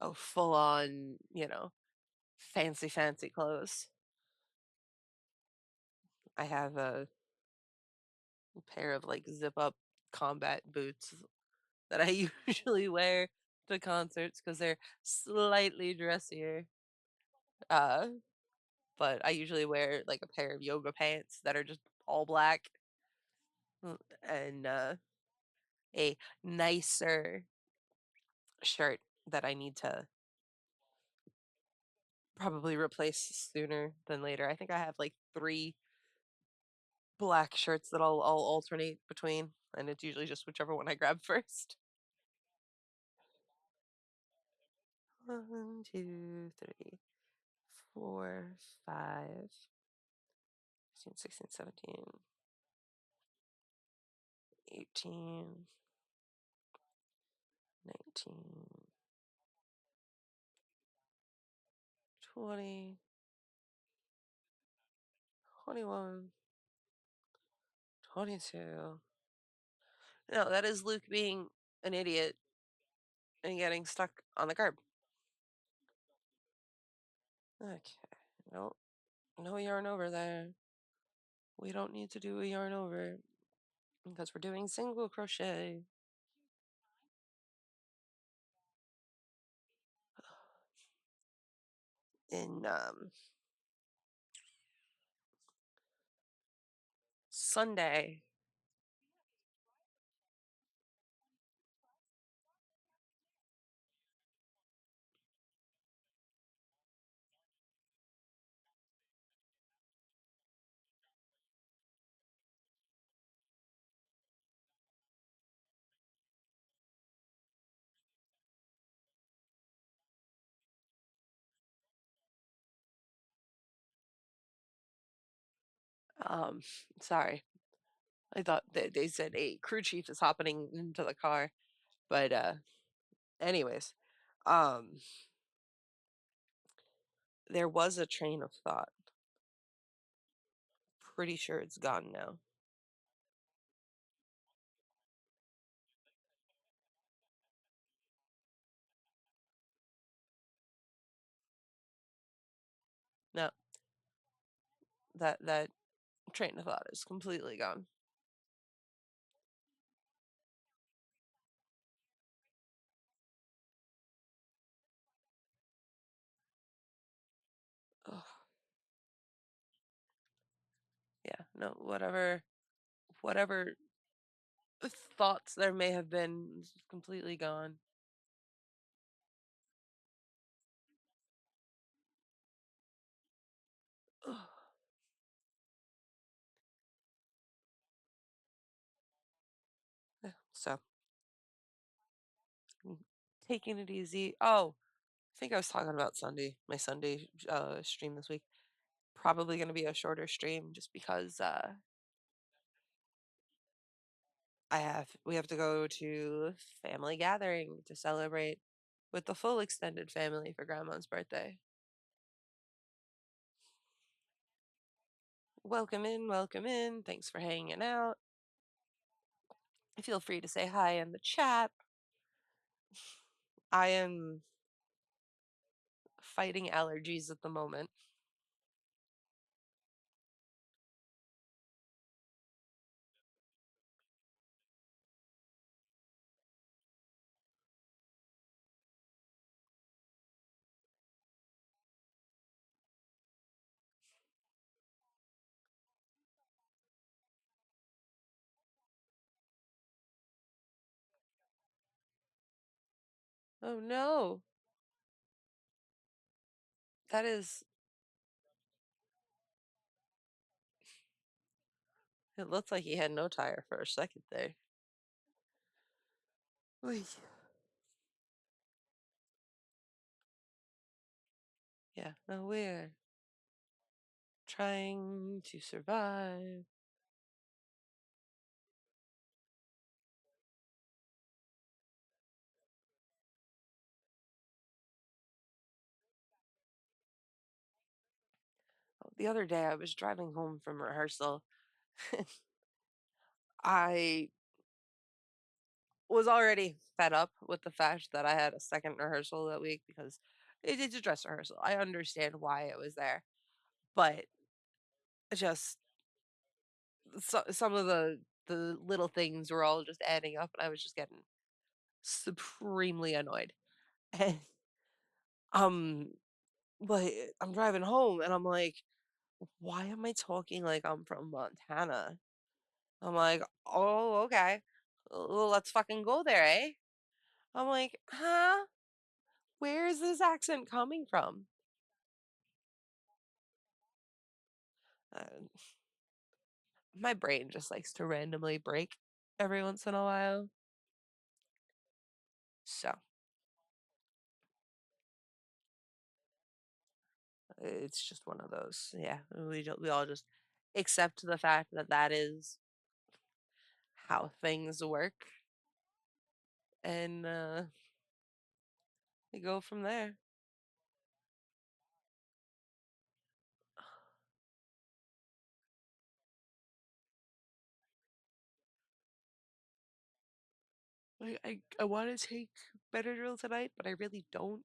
oh, full on, fancy clothes. I have a pair of like zip up combat boots that I usually wear to concerts because they're slightly dressier. Uh, but I usually wear like a pair of yoga pants that are just all black, and a nicer shirt that I need to probably replace sooner than later. I think I have like three black shirts that I'll alternate between, and it's usually just whichever one I grab first. 1, 2, 3, 4, 5, 15, 16, 17, 18, 19, 20, 21, 22. No, that is Luke being an idiot and getting stuck on the curb. Okay. No, no yarn over there. We don't need to do a yarn over because we're doing single crochet. In Sunday, um, sorry, I thought they said a crew chief is hopping into the car, but anyways, um, there was a train of thought. Pretty sure it's gone now. No, that train of thought is completely gone. Ugh, yeah, no, whatever thoughts there may have been is completely gone. Ugh, yeah, so mm, taking it easy. Oh, I think I was talking about Sunday, my Sunday stream this week. Probably going to be a shorter stream just because we have to go to family gathering to celebrate with the full extended family for grandma's birthday. Welcome in, welcome in. Thanks for hanging out. Feel free to say hi in the chat. I am fighting allergies at the moment. Oh no. That is it looks like he had no tire for a second there. Oy. Yeah, no, we're trying to survive. The other day I was driving home from rehearsal. I was already fed up with the fact that I had a second rehearsal that week because it's a dress rehearsal. I understand why it was there, but just some of the little things were all just adding up, and I was just getting supremely annoyed. And um but I'm driving home and I'm like, why am I talking like I'm from Montana? I'm like, oh, okay. Well, let's fucking go there, eh? I'm like, huh? Where is this accent coming from? Uh, my brain just likes to randomly break every once in a while. So it's just one of those. Yeah, we all just accept the fact that that is how things work, and we go from there. I want to take Benadryl tonight, but I really don't.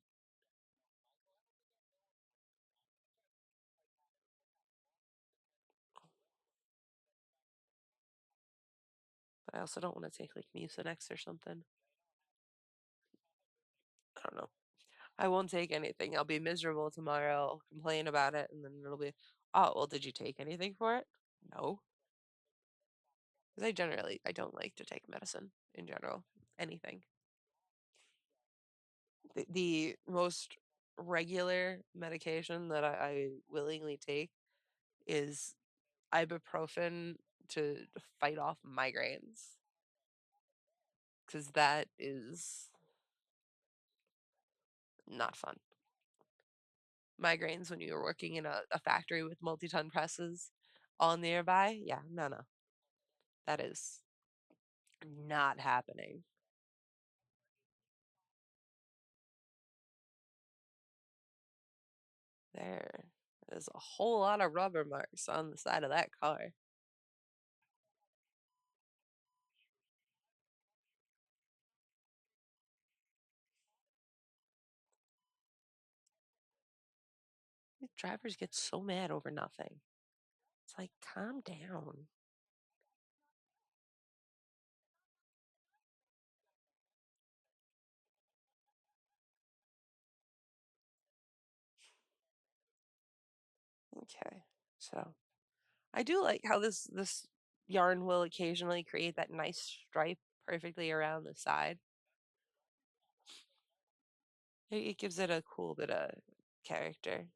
But I also don't want to take like Mucinex or something. I don't know. I won't take anything. I'll be miserable tomorrow. I'll complain about it, and then it'll be, oh, well, did you take anything for it? No. Because I don't like to take medicine in general. Anything. The most regular medication that I willingly take is ibuprofen to fight off migraines. Because that is not fun. Migraines when you were working in a factory with multi-ton presses all nearby. Yeah, no, no. That is not happening. There is a whole lot of rubber marks on the side of that car. These drivers get so mad over nothing. It's like, calm down. Okay. So I do like how this yarn will occasionally create that nice stripe perfectly around the side. It gives it a cool bit of character.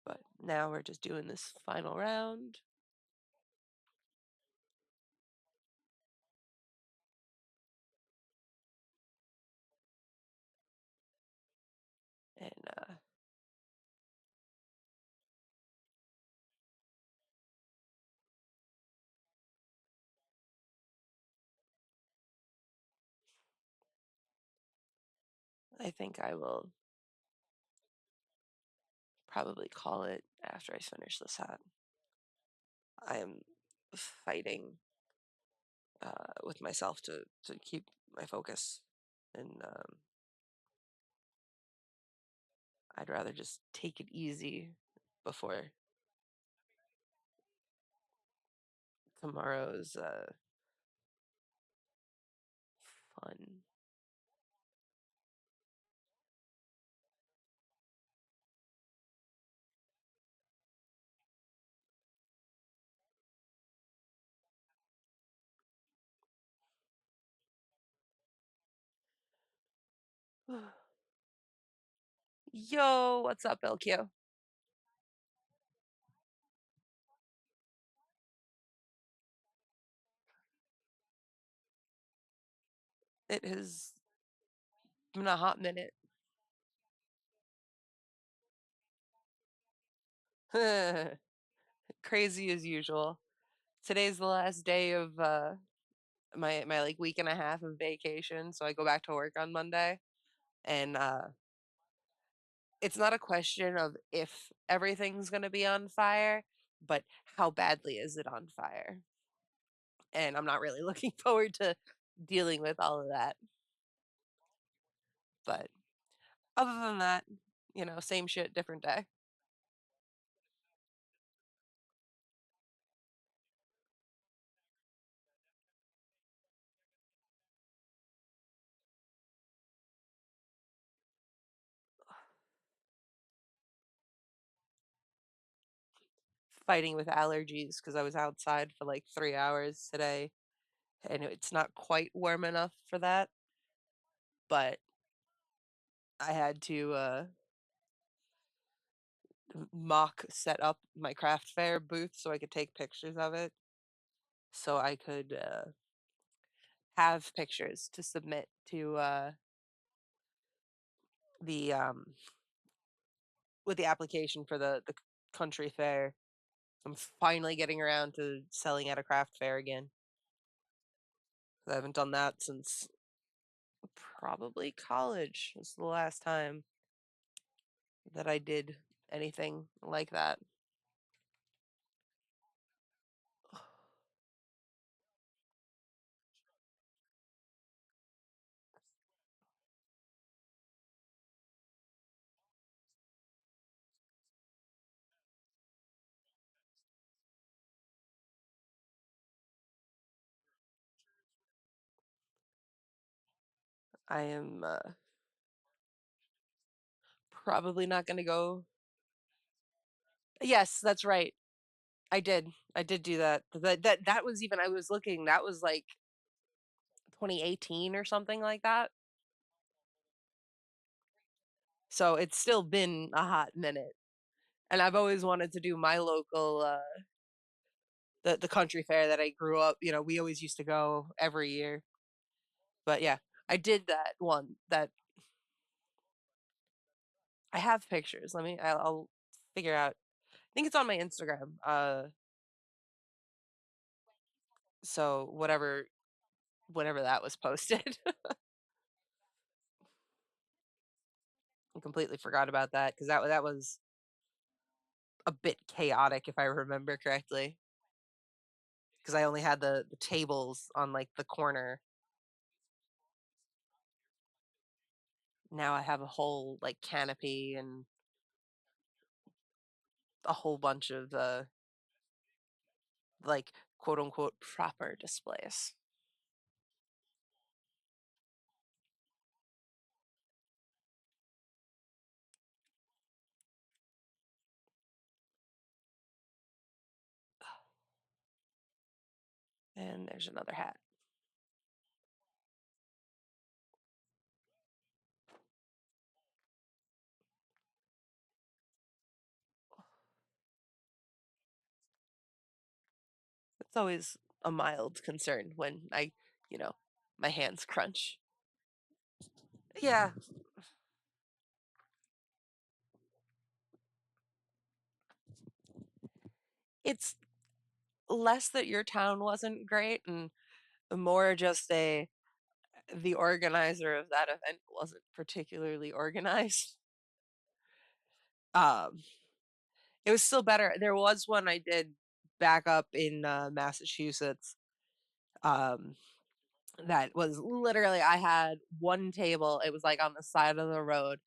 But now we're just doing this final round. And I think I will probably call it after I finish this hat. I am fighting with myself to keep my focus, and I'd rather just take it easy before tomorrow's fun. Yo, what's up, LQ? It has been a hot minute. Crazy as usual. Today's the last day of my like week and a half of vacation, so I go back to work on Monday, and it's not a question of if everything's going to be on fire, but how badly is it on fire? And I'm not really looking forward to dealing with all of that. But other than that, same shit, different day. fighting with allergies because I was outside for like 3 hours today, and it's not quite warm enough for that. But I had to mock set up my craft fair booth so I could take pictures of it, so I could have pictures to submit to the with the application for the country fair. I'm finally getting around to selling at a craft fair again. I haven't done that since probably college. Was the last time that I did anything like that. I am probably not going to go. Yes, that's right. I did. I did do that. That was even I was looking. That was like 2018 or something like that. So it's still been a hot minute. And I've always wanted to do my local the country fair that I grew up, we always used to go every year. But yeah, I did that one that I have pictures. I'll figure out. I think it's on my Instagram. So whatever that was posted. I completely forgot about that because that was a bit chaotic if I remember correctly. Because I only had the tables on like the corner. Now I have a whole like canopy and a whole bunch of like quote unquote proper displays. And there's another hat. It's always a mild concern when you know, my hands crunch. Yeah, it's less that your town wasn't great and more just the organizer of that event wasn't particularly organized. Um, it was still better. There was one I did back up in Massachusetts. Um, that was literally I had one table. It was like on the side of the road,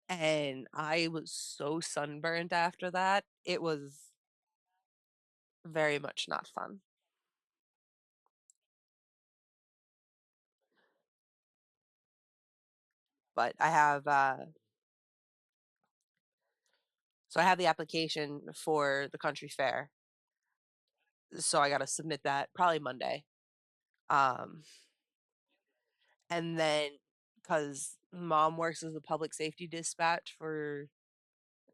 and I was so sunburned after that. It was very much not fun. But I have the application for the country fair, so I got to submit that probably Monday. Um, and then because mom works as a public safety dispatch for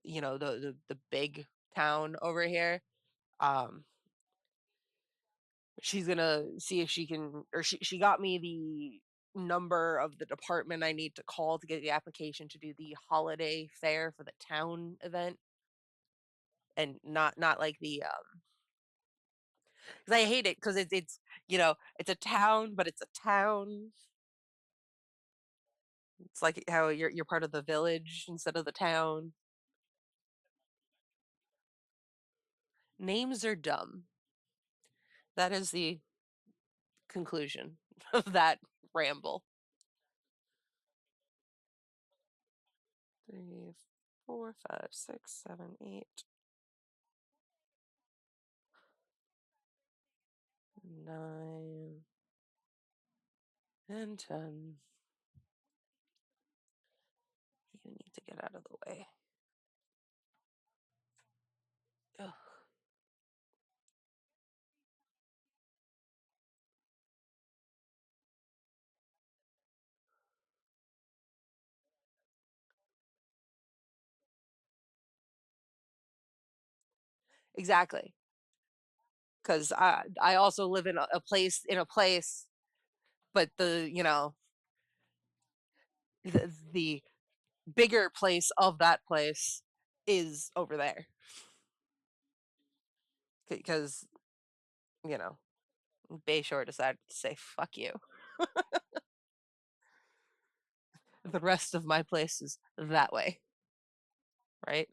the big town over here, um, she's gonna see if she can, or she got me the number of the department I need to call to get the application to do the holiday fair for the town event, and not like the 'cause I hate it because it's a town, but it's a town. It's like how you're part of the village instead of the town. Names are dumb. That is the conclusion of that ramble. 3, 4, 5, 6, 7, 8, 9, and 10. You need to get out of the way. Ugh. Exactly. Because I also live in a place, but the bigger place of that place is over there because you know Bayshore decided to say fuck you. The rest of my place is that way, right?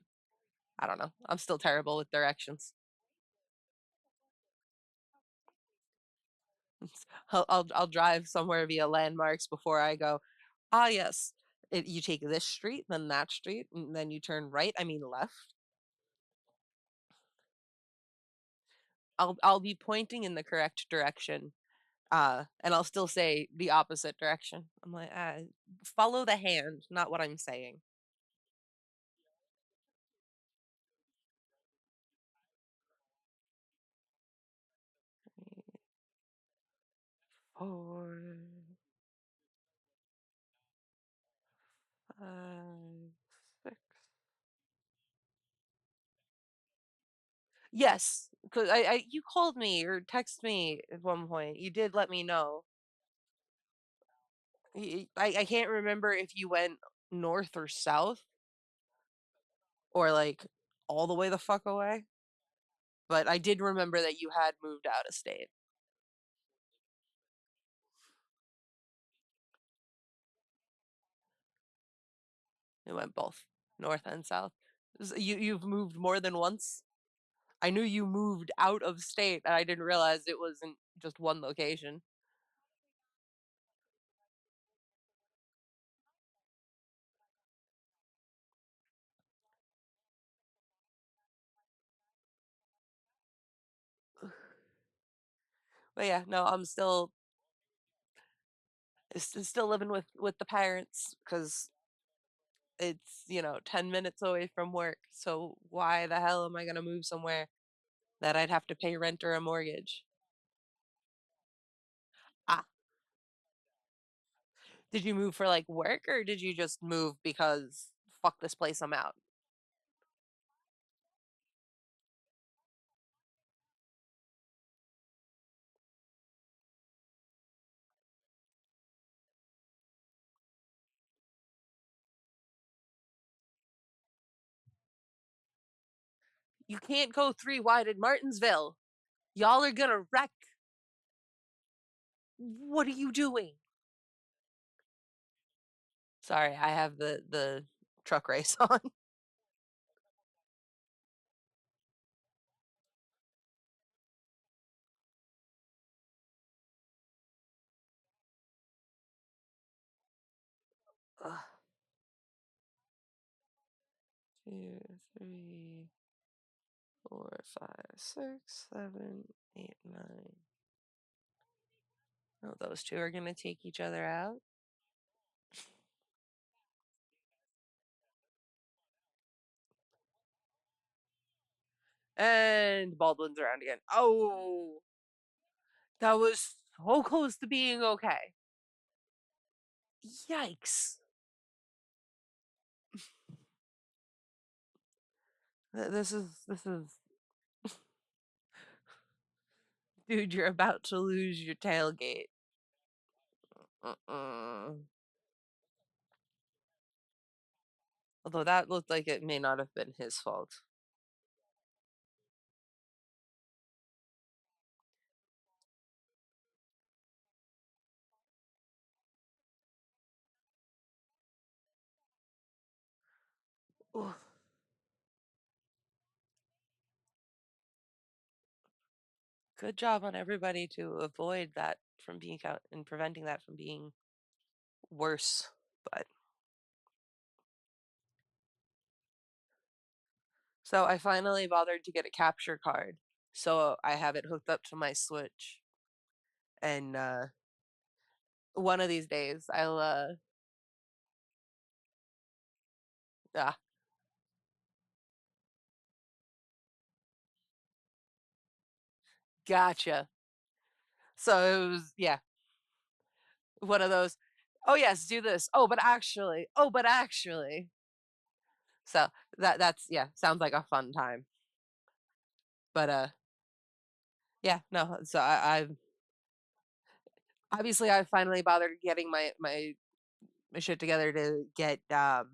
I don't know. I'm still terrible with directions. I'll drive somewhere via landmarks before I go. Ah, yes. You take this street, then that street, and then you turn right. I mean left. I'll be pointing in the correct direction, and I'll still say the opposite direction. I'm like, follow the hand, not what I'm saying. Four, five, six. Yes, because you called me or text me at one point. You did let me know. I can't remember if you went north or south or like all the way the fuck away, but I did remember that you had moved out of state. It went both north and south. You've moved more than once. I knew you moved out of state, and I didn't realize it wasn't just one location. But yeah, no, I'm still living with the parents because it's 10 minutes away from work. So why the hell am I gonna move somewhere that I'd have to pay rent or a mortgage? Ah, did you move for like work or did you just move because fuck this place, I'm out? You can't go three wide in Martinsville. Y'all are gonna wreck. What are you doing? Sorry, I have the truck race on. 2, 3, 4, 5, 6, 7, 8, 9. Oh, those two are gonna take each other out. And Baldwin's around again. Oh, that was so close to being okay. Yikes. This is dude, you're about to lose your tailgate. Uh-uh. Although that looked like it may not have been his fault. Oof. Good job on everybody to avoid that from being out and preventing that from being worse. But so I finally bothered to get a capture card. So I have it hooked up to my Switch. And one of these days ah, gotcha. So it was, yeah, one of those, oh yes, do this. Oh, but actually. So that's yeah, sounds like a fun time. But yeah, no. So I've obviously I finally bothered getting my shit together to get to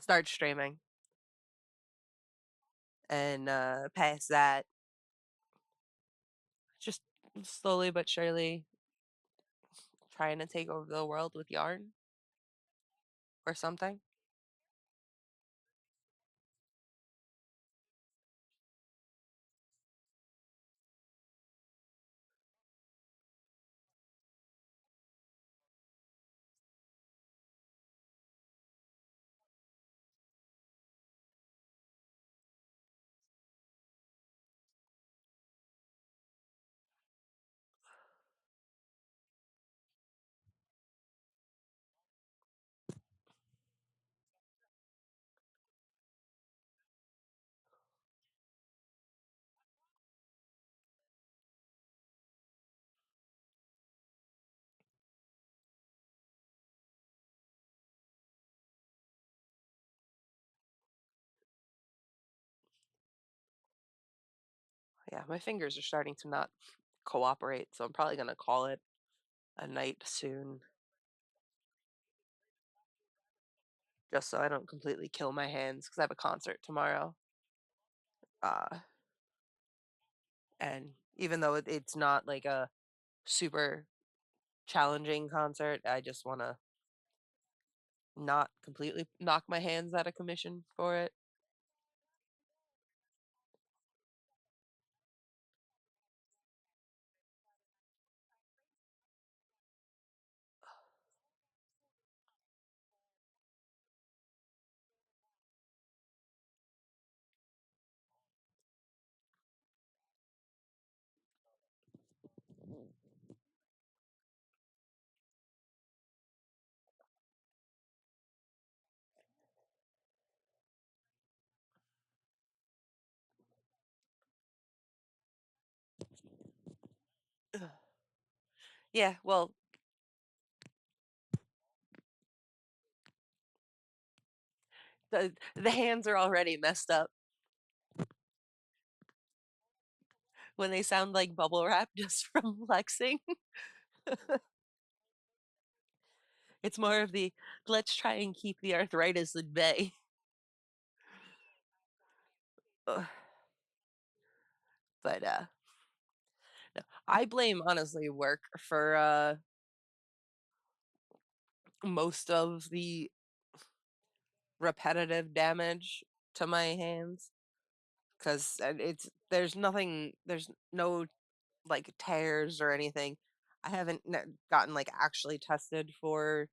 start streaming, and past that, just slowly but surely trying to take over the world with yarn or something. Yeah, my fingers are starting to not cooperate, so I'm probably gonna call it a night soon, just so I don't completely kill my hands because I have a concert tomorrow. Uh, and even though it's not like a super challenging concert, I just want to not completely knock my hands out of commission for it. Yeah, well, the hands are already messed up when they sound like bubble wrap just from flexing. It's more of the let's try and keep the arthritis at bay. Ugh, but no, I blame honestly work for most of the repetitive damage to my hands because it's there's no like tears or anything. I haven't gotten like actually tested for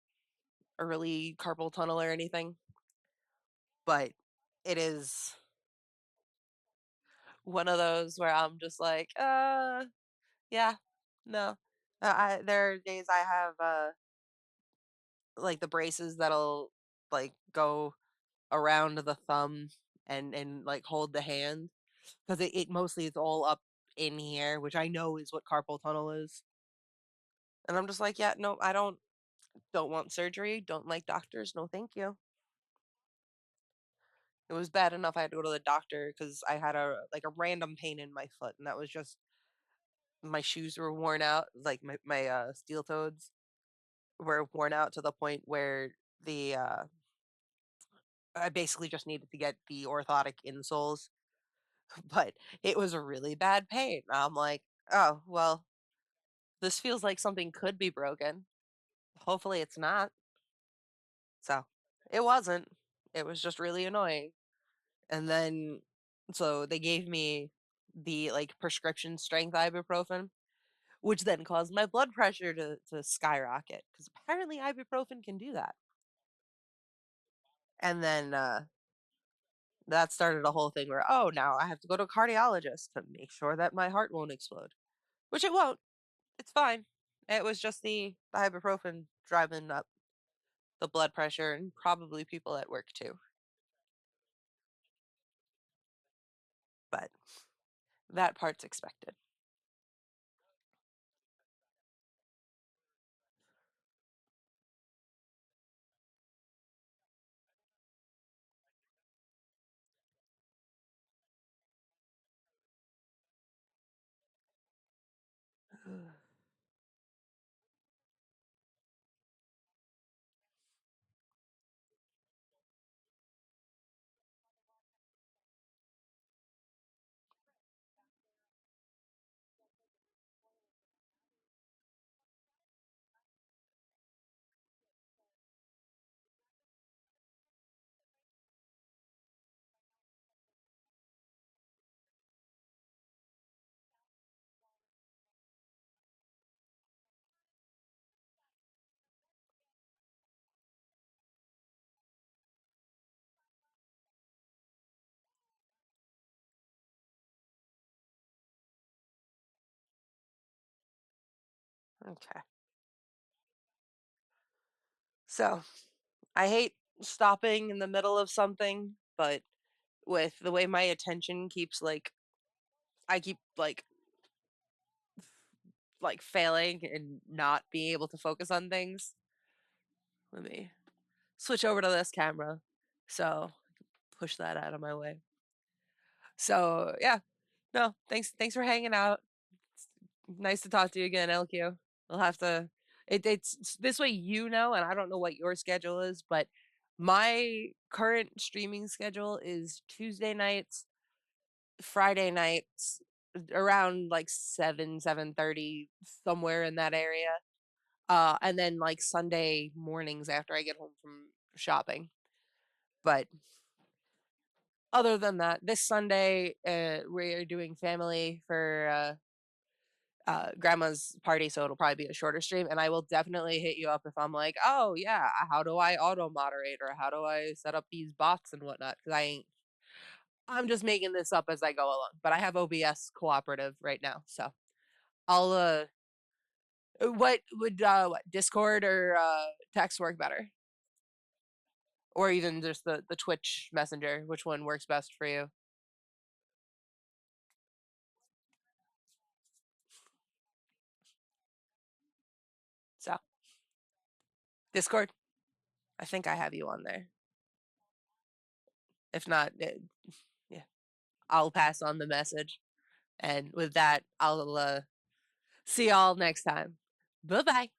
early carpal tunnel or anything, but it is one of those where I'm just like, yeah, no. There are days I have like the braces that'll like go around the thumb and like hold the hand because it mostly is all up in here, which I know is what carpal tunnel is. And I'm just like, yeah, no, I don't want surgery, don't like doctors, no thank you. It was bad enough I had to go to the doctor because I had a like a random pain in my foot, and that was just my shoes were worn out, like my steel toes were worn out to the point where the I basically just needed to get the orthotic insoles, but it was a really bad pain. I'm like, oh well, this feels like something could be broken. Hopefully, it's not. So it wasn't. It was just really annoying. And then, so they gave me the like prescription strength ibuprofen, which then caused my blood pressure to skyrocket because apparently ibuprofen can do that. And then that started a whole thing where, oh, now I have to go to a cardiologist to make sure that my heart won't explode, which it won't. It's fine. It was just the ibuprofen driving up the blood pressure and probably people at work too. But that part's expected. Okay. So I hate stopping in the middle of something, but with the way my attention keeps I keep failing and not being able to focus on things. Let me switch over to this camera. So push that out of my way. So yeah, no, thanks for hanging out. It's nice to talk to you again, LQ. We'll have to this way you know, and I don't know what your schedule is, but my current streaming schedule is Tuesday nights, Friday nights, around like 7:30, somewhere in that area. And then like Sunday mornings after I get home from shopping. But other than that, this Sunday, we're doing family for grandma's party, so it'll probably be a shorter stream. And I will definitely hit you up if I'm like, oh yeah, how do I auto moderate or how do I set up these bots and whatnot? Because I'm just making this up as I go along. But I have OBS cooperative right now, so I'll what would Discord or text work better, or even just the Twitch Messenger? Which one works best for you? So Discord. I think I have you on there. If not, yeah, I'll pass on the message. And with that, I'll see y'all next time. Bye bye.